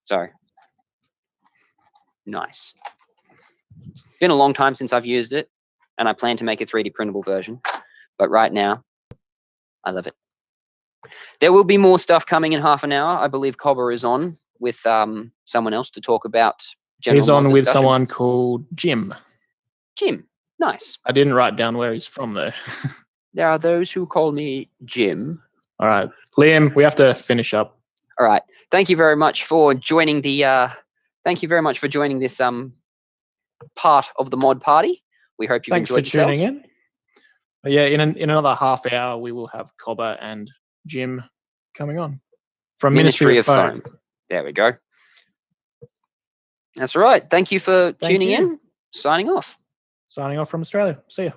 So, nice. It's been a long time since I've used it, and I plan to make a 3D printable version. But right now, I love it. There will be more stuff coming in half an hour. I believe Cobber is on with someone else to talk about general He's on mod with discussion. someone called Jim. Jim, nice. I didn't write down where he's from, though. There are those who call me Jim. All right. Liam, we have to finish up. All right. Thank you very much for joining the thank you very much for joining this part of the mod party. We hope you've enjoyed yourselves. Thanks for tuning in. Yeah, in another half hour we will have Cobber and Jim coming on from Ministry of Foam. There we go. That's right. Thank you for tuning in. Signing off. Signing off from Australia. See ya.